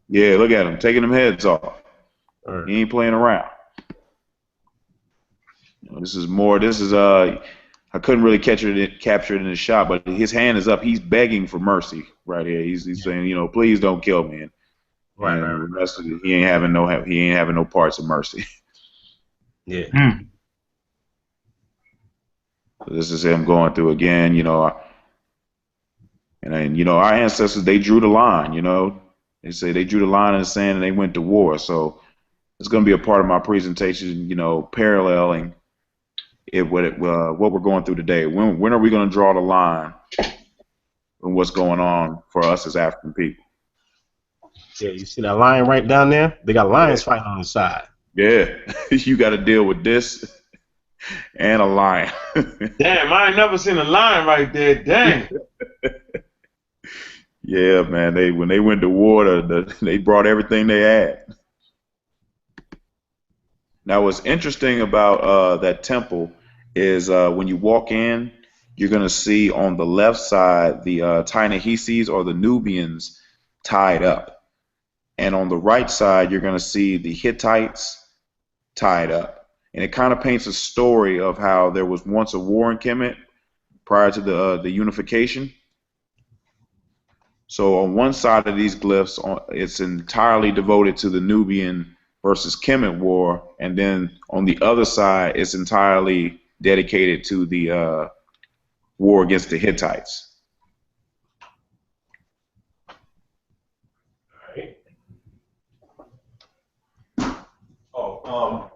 Speaker 2: Yeah, look at him taking them heads off.
Speaker 3: All right.
Speaker 2: He ain't playing around. This is more. This is I couldn't really capture it in the shot, but his hand is up. He's begging for mercy right here. He's saying, please don't kill me. And the rest of it, he ain't having no parts of mercy.
Speaker 3: Yeah.
Speaker 2: So this is him going through again, and then our ancestors, they drew the line. They say they drew the line in the sand and they went to war. So it's going to be a part of my presentation, paralleling what we're going through today. When are we going to draw the line and what's going on for us as African people?
Speaker 3: Yeah, you see that lion right down there? They got lions fighting on the side.
Speaker 2: Yeah, you got to deal with this and a lion.
Speaker 1: Damn, I ain't never seen a lion right there. Damn.
Speaker 2: Yeah, man. When they went to war, they brought everything they had. Now, what's interesting about that temple is when you walk in, you're going to see on the left side the Ta-Nehisi's or the Nubians tied up. And on the right side, you're going to see the Hittites tied up. And it kind of paints a story of how there was once a war in Kemet prior to the unification. So on one side of these glyphs, it's entirely devoted to the Nubian versus Kemet war, and then on the other side, it's entirely dedicated to the war against the Hittites.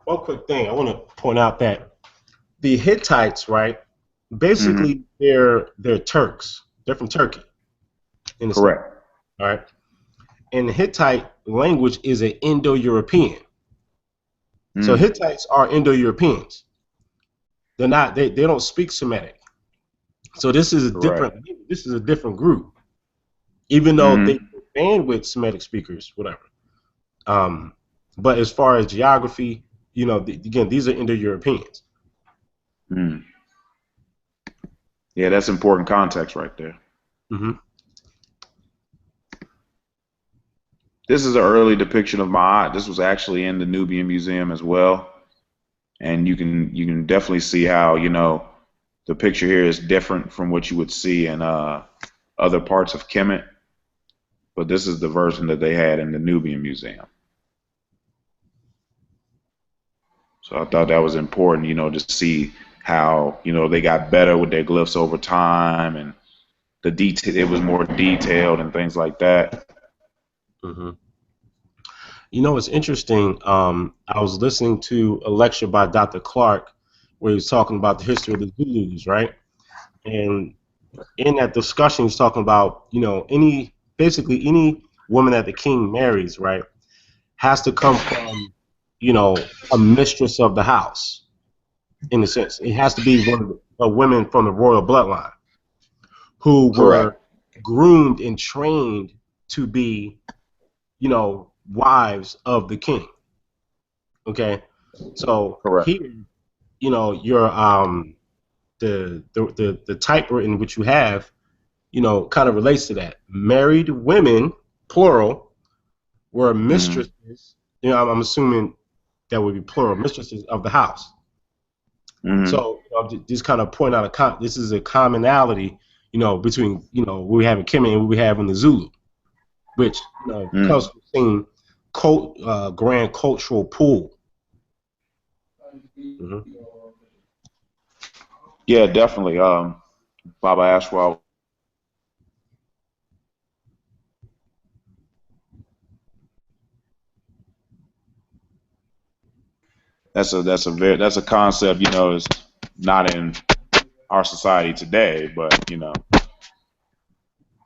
Speaker 3: One quick thing. I want to point out that the Hittites, right? Basically, they're Turks. They're from Turkey.
Speaker 2: Correct.
Speaker 3: All right. And the Hittite language is an Indo-European. So Hittites are Indo-Europeans. They're not. They don't speak Semitic. So this is a different. This is a different group. Even though they band with Semitic speakers, whatever. But as far as geography, again, these are Indo-Europeans.
Speaker 2: Yeah, that's important context right there. This is an early depiction of Ma'at. This was actually in the Nubian Museum as well, and you can definitely see how the picture here is different from what you would see in other parts of Kemet, but this is the version that they had in the Nubian Museum. So I thought that was important, to see how they got better with their glyphs over time, and the detail, it was more detailed and things like that.
Speaker 3: It's interesting. I was listening to a lecture by Dr. Clark where he was talking about the history of the Zulus, right? And in that discussion, he's talking about, basically any woman that the king marries, right, has to come from, a mistress of the house, in a sense. It has to be one of the women from the royal bloodline who were groomed and trained to be, wives of the king. Okay, so here, your the typewritten which you have, kind of relates to that. Married women, plural, were mistresses. I'm assuming that would be plural, mistresses of the house. So just kind of point out this is a commonality, between what we have in Kemet and what we have in the Zulu, which comes from the same grand cultural pool.
Speaker 2: Yeah, definitely. Baba Ashwell. That's a concept, is not in our society today, but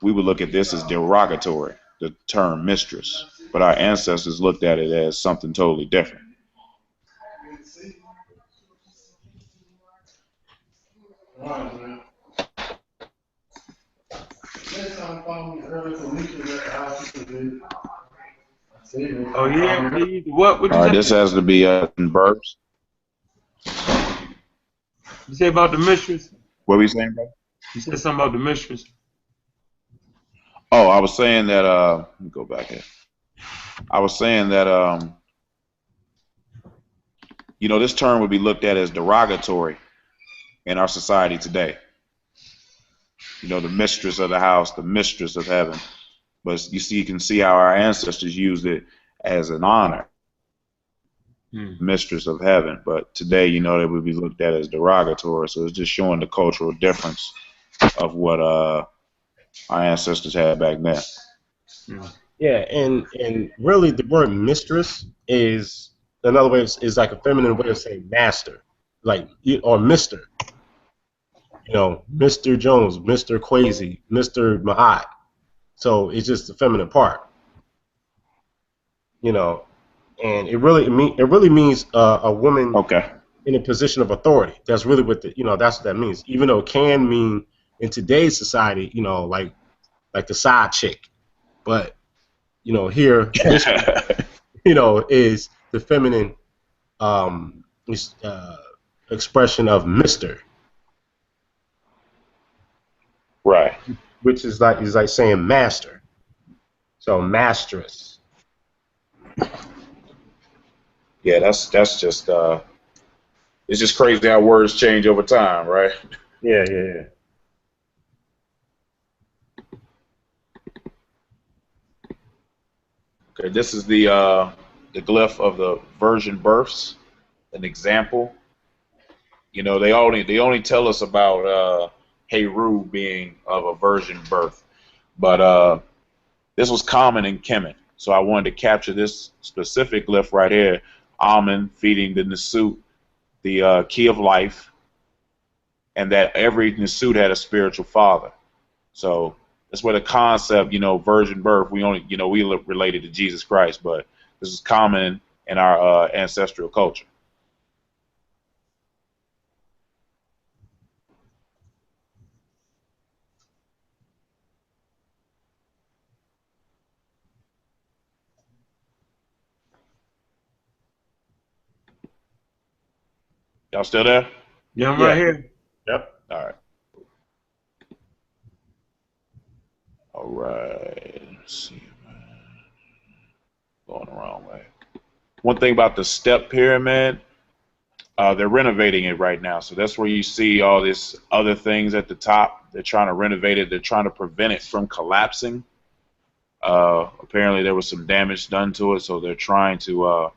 Speaker 2: we would look at this as derogatory, the term mistress, but our ancestors looked at it as something totally different.
Speaker 1: Oh yeah, what would you say?
Speaker 2: This has to be in burps.
Speaker 1: You say about the mistress?
Speaker 2: What were you saying, bro?
Speaker 1: You said something about the mistress.
Speaker 2: Oh, I was saying that. Let me go back here. I was saying that you know, this term would be looked at as derogatory in our society today. You know, the mistress of the house, the mistress of heaven. But you see, you can see how our ancestors used it as an honor, mistress of heaven. But today, you know, that would be looked at as derogatory. So it's just showing the cultural difference of what our ancestors had back then.
Speaker 3: Yeah, and really the word mistress is another way is like a feminine way of saying master, like or Mister. You know, Mr. Jones, Mr. Quasi, Mr. Mahat. So it's just the feminine part. You know, and it really means a woman
Speaker 2: Okay.
Speaker 3: in a position of authority. That's really what that's what that means. Even though it can mean in today's society, like the side chick, but here is the feminine um, expression of Mister,
Speaker 2: Right.
Speaker 3: which is like saying master. So mastress.
Speaker 2: Yeah, that's just it's just crazy how words change over time, right?
Speaker 3: Yeah.
Speaker 2: Okay, this is the glyph of the virgin births, an example. You know, they only tell us about Heru being of a virgin birth, but this was common in Kemet. So I wanted to capture this specific glyph right here, Amen feeding the Nasut the key of life, and that every Nasut had a spiritual father. So that's where the concept, virgin birth, we related to Jesus Christ, but this is common in our ancestral culture. Y'all still there?
Speaker 1: Yeah, I'm
Speaker 3: Yeah.
Speaker 1: right here.
Speaker 3: Yep.
Speaker 2: All right. All right. Let's see, man. Going the wrong way. One thing about the step pyramid, they're renovating it right now. So that's where you see all this other things at the top. They're trying to renovate it. They're trying to prevent it from collapsing. Apparently there was some damage done to it, so they're trying to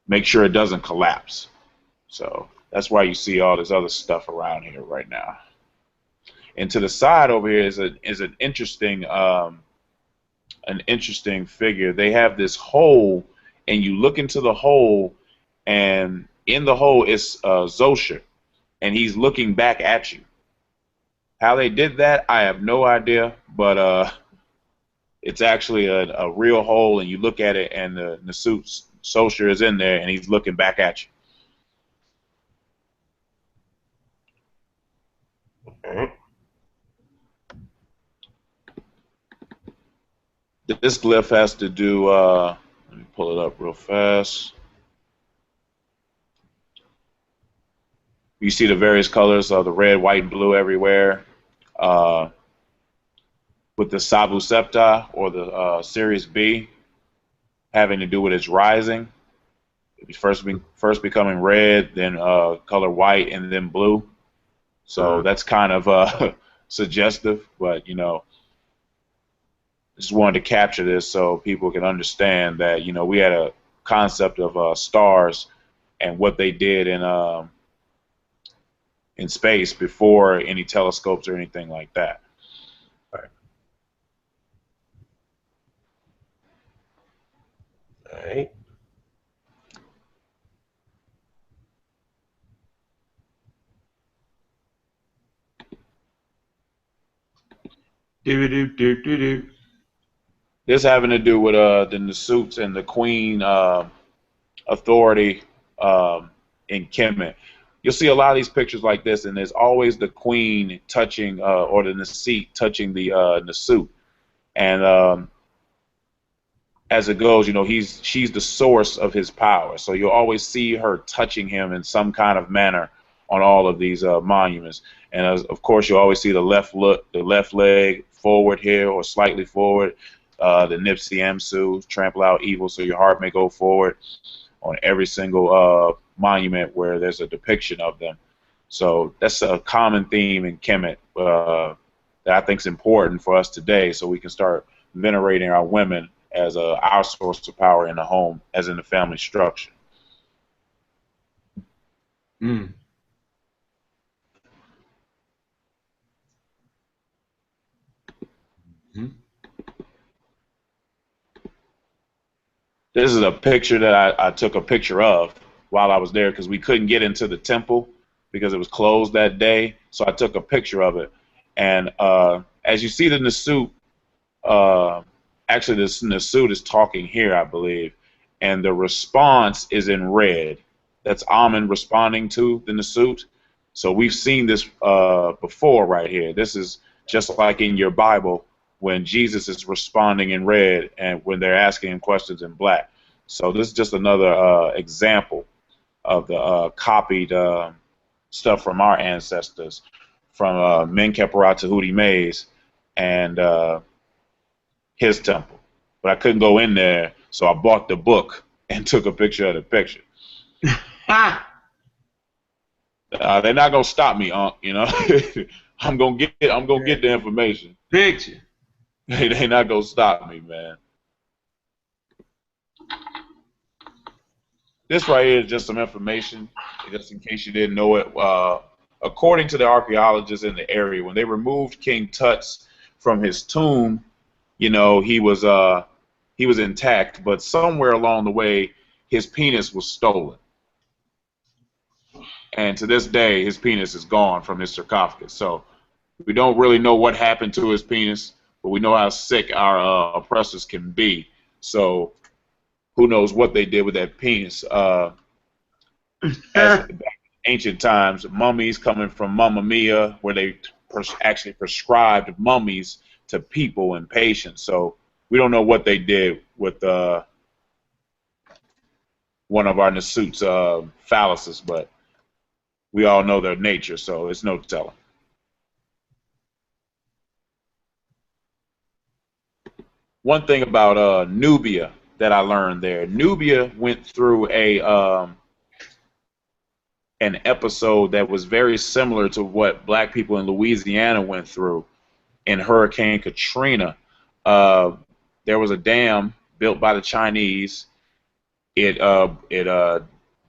Speaker 2: make sure it doesn't collapse. So that's why you see all this other stuff around here right now. And to the side over here is an interesting figure. They have this hole, and you look into the hole, and in the hole is Zosher, and he's looking back at you. How they did that, I have no idea, but it's actually a real hole, and you look at it, and the Nasut Zosher is in there, and he's looking back at you.
Speaker 3: Okay.
Speaker 2: This glyph has to do, let me pull it up real fast. You see the various colors of the red, white, and blue everywhere. With the Sabu Septa, or the Sirius B, having to do with its rising. It's first becoming red, then color white, and then blue. So that's kind of suggestive, but just wanted to capture this so people can understand that we had a concept of stars and what they did in space before any telescopes or anything like that.
Speaker 3: All right.
Speaker 1: Do.
Speaker 2: This having to do with the Nasuts and the Queen authority in Kemet. You'll see a lot of these pictures like this, and there's always the Queen touching, or the Naseet touching the Nasut. And as it goes, she's the source of his power. So you'll always see her touching him in some kind of manner on all of these monuments. And of course, you'll always see the left leg forward here or slightly forward. The Nipsey Amsu, trample out evil so your heart may go forward. on every single monument where there's a depiction of them. So that's a common theme in Kemet that I think is important for us today, so we can start venerating our women as our source of power in the home, as in the family structure.
Speaker 1: Mm. Mm.
Speaker 2: This is a picture that I took a picture of while I was there because we couldn't get into the temple because it was closed that day. So I took a picture of it. And as you see the Nasut, actually this Nasut is talking here, I believe. And the response is in red. That's Amun responding to the Nasut. So we've seen this before right here. This is just like in your Bible when Jesus is responding in red and when they're asking him questions in black. So this is just another example of the copied stuff from our ancestors, from Menkaparat Tahuti Mays and his temple. But I couldn't go in there, so I bought the book and took a picture of the picture. They're not gonna stop me, you know. I'm gonna get the information.
Speaker 1: Picture.
Speaker 2: They're not gonna stop me, man. This right here is just some information, just in case you didn't know it. According to the archaeologists in the area, when they removed King Tut's from his tomb, you know, he was intact, but somewhere along the way, his penis was stolen. And to this day, his penis is gone from his sarcophagus. So we don't really know what happened to his penis, but we know how sick our oppressors can be. So who knows what they did with that penis. As back in ancient times, mummies coming from Mamma Mia, where they actually prescribed mummies to people and patients. So we don't know what they did with one of our Nasut's phalluses, but we all know their nature, so it's no telling. One thing about Nubia that I learned there, Nubia went through an episode that was very similar to what black people in Louisiana went through in Hurricane Katrina. There was a dam built by the Chinese. It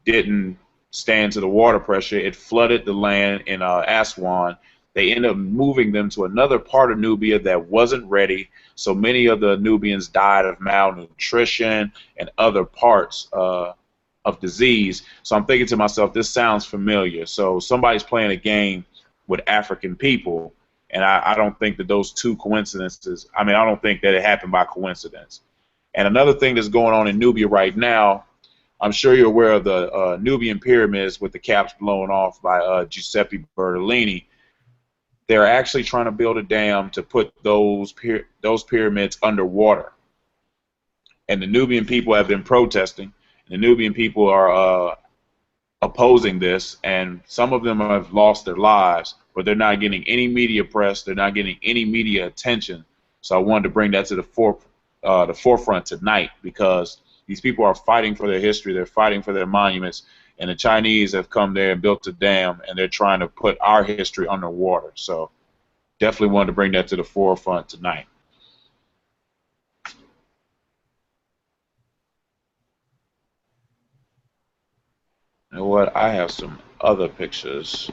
Speaker 2: didn't stand to the water pressure. It flooded the land in Aswan. They ended up moving them to another part of Nubia that wasn't ready. So many of the Nubians died of malnutrition and other parts of disease. So I'm thinking to myself, this sounds familiar. So somebody's playing a game with African people, and I don't think that those two coincidences, I mean, I don't think that it happened by coincidence. And another thing that's going on in Nubia right now, I'm sure you're aware of the Nubian pyramids with the caps blown off by Giuseppe Bertolini. They're actually trying to build a dam to put those pyramids underwater. And the Nubian people have been protesting. The Nubian people are opposing this, and some of them have lost their lives, but they're not getting any media press. They're not getting any media attention. So I wanted to bring that to the forefront tonight, because these people are fighting for their history. They're fighting for their monuments, and the Chinese have come there and built a dam, and they're trying to put our history underwater. So definitely wanted to bring that to the forefront tonight. You know what? I have some other pictures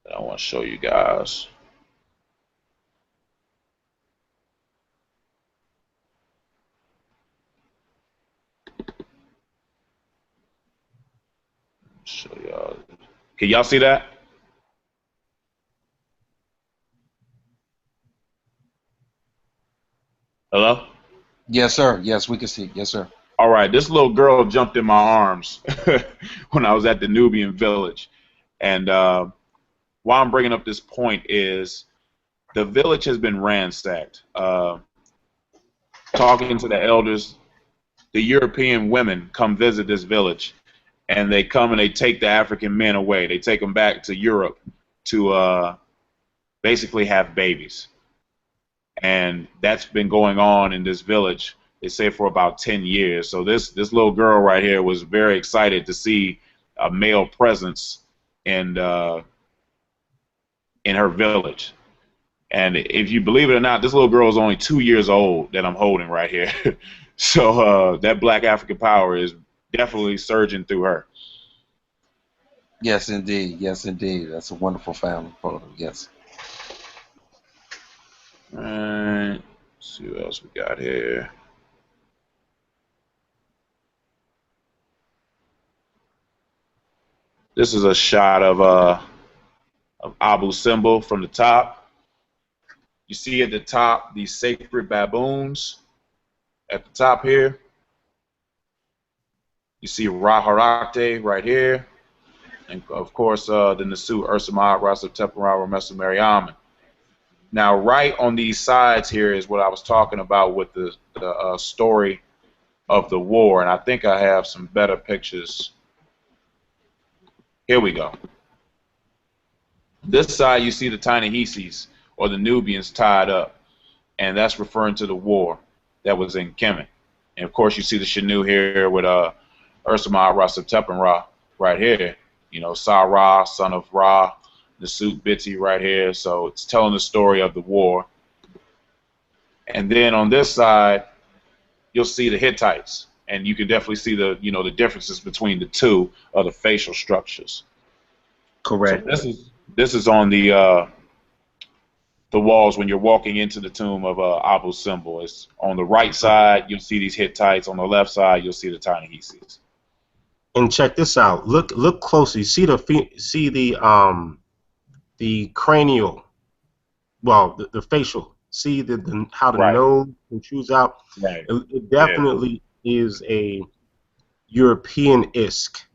Speaker 2: that I want to show you guys. Show y'all. Can y'all see that? Hello?
Speaker 4: Yes, sir. Yes, we can see. Yes, sir.
Speaker 2: All right, this little girl jumped in my arms when I was at the Nubian village. And why I'm bringing up this point is the village has been ransacked. Talking to the elders, the European women come visit this village, and they come and they take the African men away. They take them back to Europe to basically have babies. And that's been going on in this village they say for about 10 years. So this little girl right here was very excited to see a male presence in her village. And if you believe it or not, this little girl is only 2 years old that I'm holding right here. So that Black African power is definitely surging through her.
Speaker 4: Yes, indeed. Yes, indeed. That's a wonderful family photo. Yes.
Speaker 2: All right. Let's see what else we got here. This is a shot of Abu Simbel from the top. You see at the top these sacred baboons at the top here. You see Raharakte right here. And of course, the Nasu Ursamat Rasa Tepara Ramesu Mariaman. Now, right on these sides here is what I was talking about with the story of the war. And I think I have some better pictures. Here we go. This side, you see the Ta-Nehisi's, or the Nubians, tied up. And that's referring to the war that was in Kemet. And of course, you see the Shanu here with Ursamat Rasa Tepara right here. You know, Sa-Ra, son of Ra, Nasut Biti right here. So it's telling the story of the war. And then on this side, you'll see the Hittites. And you can definitely see the differences between the two of the facial structures.
Speaker 3: Correct.
Speaker 2: So this is on the walls when you're walking into the tomb of Abu Simbel. It's on the right side, you'll see these Hittites. On the left side, you'll see the Ta-Nehisi's.
Speaker 3: And check this out. Look closely. See the cranial, well, the facial. See how the
Speaker 2: Right.
Speaker 3: nose protrudes out.
Speaker 2: Right.
Speaker 3: It definitely is a European-esque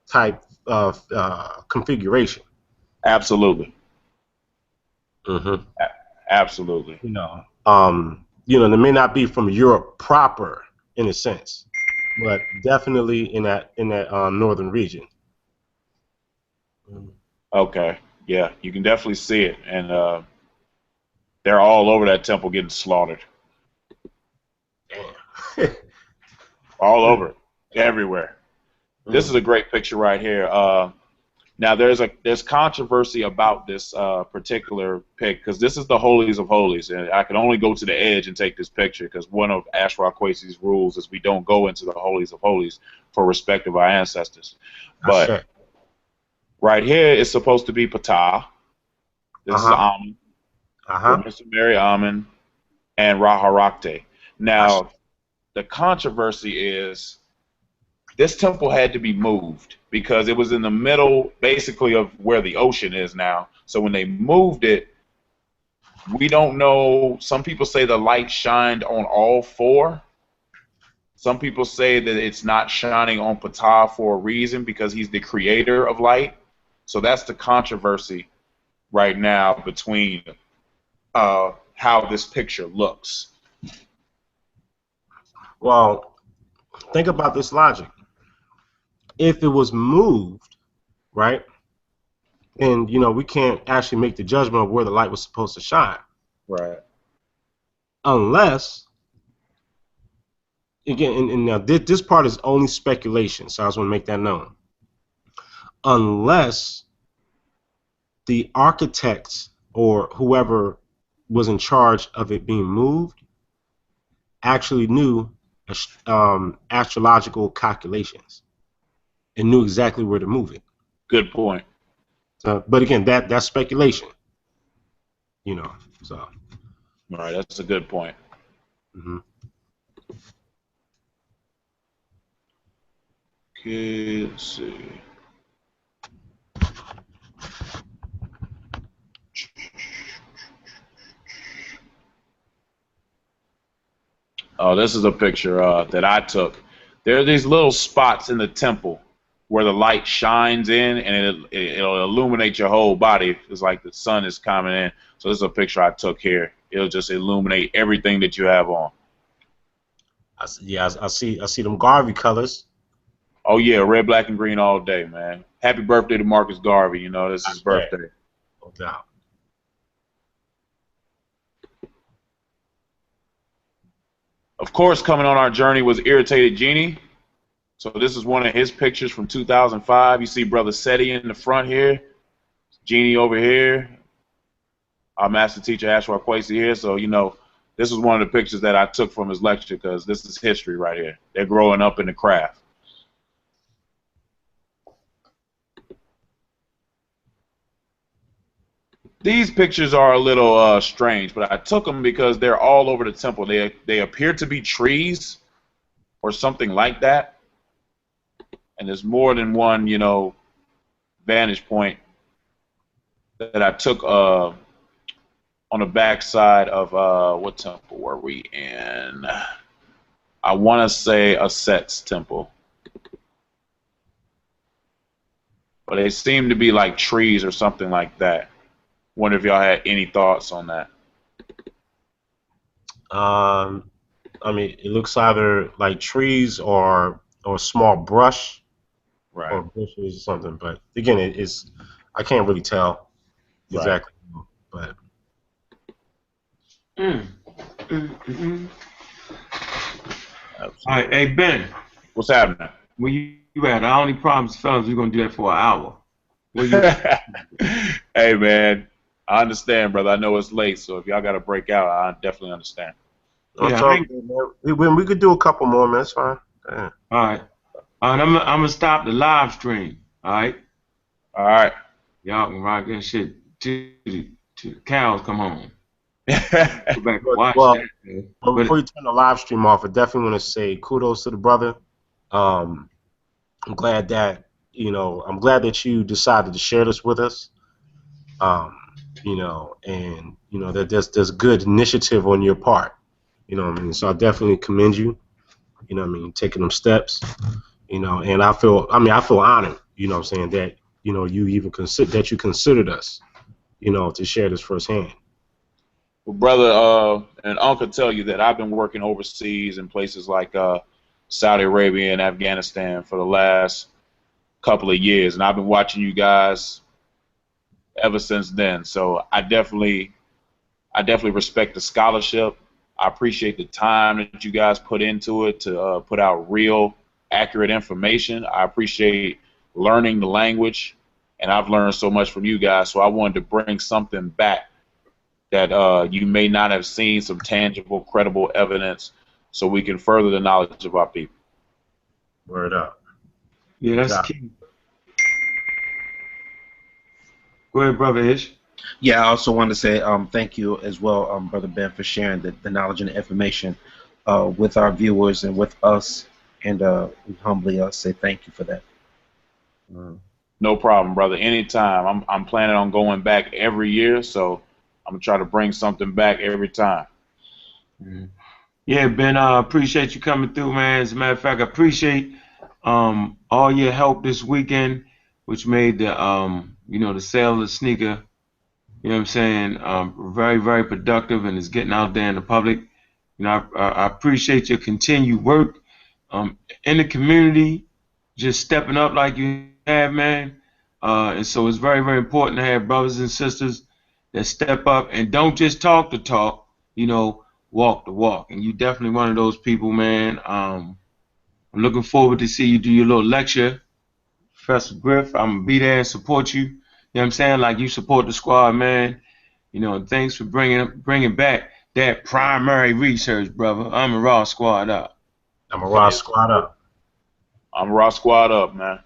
Speaker 3: type of configuration.
Speaker 2: Absolutely.
Speaker 3: Mm-hmm.
Speaker 2: Absolutely.
Speaker 3: They may not be from Europe proper in a sense, but definitely in that northern region.
Speaker 2: Okay. Yeah, you can definitely see it, and they're all over that temple getting slaughtered.
Speaker 3: Damn.
Speaker 2: All over it, everywhere. This is a great picture right here. Now there's controversy about this particular pic because this is the holies of holies, and I can only go to the edge and take this picture because one of Ashraf Kwesi's rules is we don't go into the holies of holies for respect of our ancestors. But right here is supposed to be Ptah. This is Amun, Mr. Mary Amun, and Raharakte. Now the controversy is this temple had to be moved because it was in the middle, basically, of where the ocean is now. So when they moved it, we don't know. Some people say the light shined on all four. Some people say that it's not shining on Ptah for a reason because he's the creator of light. So that's the controversy right now between how this picture looks.
Speaker 3: Well, think about this logic. If it was moved, right, and we can't actually make the judgment of where the light was supposed to shine.
Speaker 2: Right.
Speaker 3: Unless, again, and now this part is only speculation, so I just want to make that known. Unless the architects or whoever was in charge of it being moved actually knew astrological calculations and knew exactly where to move it.
Speaker 2: Good point.
Speaker 3: But again, that's speculation. So.
Speaker 2: All right, that's a good point.
Speaker 3: Mm-hmm.
Speaker 2: Okay, let's see. Oh, this is a picture that I took. There are these little spots in the temple where the light shines in, and it'll illuminate your whole body. It's like the sun is coming in. So this is a picture I took here. It'll just illuminate everything that you have on.
Speaker 3: I see them Garvey colors.
Speaker 2: Oh yeah, red, black, and green all day, man. Happy birthday to Marcus Garvey. This is his birthday.
Speaker 3: No doubt.
Speaker 2: Of course, coming on our journey was Irritated Genie. So this is one of his pictures from 2005. You see Brother Seti in the front here, Genie over here, our master teacher Ashwar Kwesi here. So, you know, this is one of the pictures that I took from his lecture because this is history right here. They're growing up in the craft. These pictures are a little strange, but I took them because they're all over the temple. They appear to be trees or something like that. And there's more than one, you know, vantage point that I took on the backside of what temple were we in? I want to say Aset's temple. But they seem to be like trees or something like that. Wonder if y'all had any thoughts on that.
Speaker 3: I mean, it looks either like trees or small brush
Speaker 2: Right.
Speaker 3: or bushes or something. But again, it's I can't really tell exactly. Right. But
Speaker 1: All right, hey Ben.
Speaker 2: What's happening?
Speaker 1: Where you at? I only promise, fellas, we're gonna do that for an hour. Where you at?
Speaker 2: Hey man, I understand, brother. I know it's late, so if y'all got to break out, I definitely understand.
Speaker 1: Yeah,
Speaker 3: we could do a couple more, man. That's fine. Yeah.
Speaker 1: All right. I'm gonna stop the live stream. All right.
Speaker 2: All right.
Speaker 1: Y'all can rock that shit till the cows come home. Go back and watch that, man.
Speaker 3: But before you turn the live stream off, I definitely want to say kudos to the brother. I'm glad that you decided to share this with us. And that there's good initiative on your part. You know what I mean? So I definitely commend you. You know what I mean? Taking them steps. And I feel honored. You know what I'm saying, that you even considered us. To share this firsthand.
Speaker 2: Well, brother, and Uncle tell you that I've been working overseas in places like Saudi Arabia and Afghanistan for the last couple of years, and I've been watching you guys ever since then. So I definitely respect the scholarship. I appreciate the time that you guys put into it to put out real, accurate information. I appreciate learning the language, and I've learned so much from you guys. So I wanted to bring something back that you may not have seen, some tangible, credible evidence, so we can further the knowledge of our people.
Speaker 3: Word up.
Speaker 1: Yeah, that's key. Go ahead, Brother Ish.
Speaker 4: Yeah, I also want to say thank you as well, Brother Ben, for sharing the knowledge and the information with our viewers and with us, and we humbly say thank you for that.
Speaker 2: No problem, brother. Anytime. I'm planning on going back every year, so I'm gonna try to bring something back every time.
Speaker 1: Yeah, Ben, I appreciate you coming through, man. As a matter of fact, I appreciate all your help this weekend, which made the the sale of the sneaker, you know what I'm saying, very, very productive, and is getting out there in the public. I appreciate your continued work in the community, just stepping up like you have, man. And so it's very, very important to have brothers and sisters that step up and don't just talk the talk, walk the walk. And you definitely one of those people, man. I'm looking forward to see you do your little lecture, Professor Griff. I'm gonna be there and support you. You know what I'm saying? Like you support the squad, man. And thanks for bringing back that primary research, brother. I'm a raw squad up.
Speaker 3: I'm a raw squad up.
Speaker 2: I'm a raw squad up, man.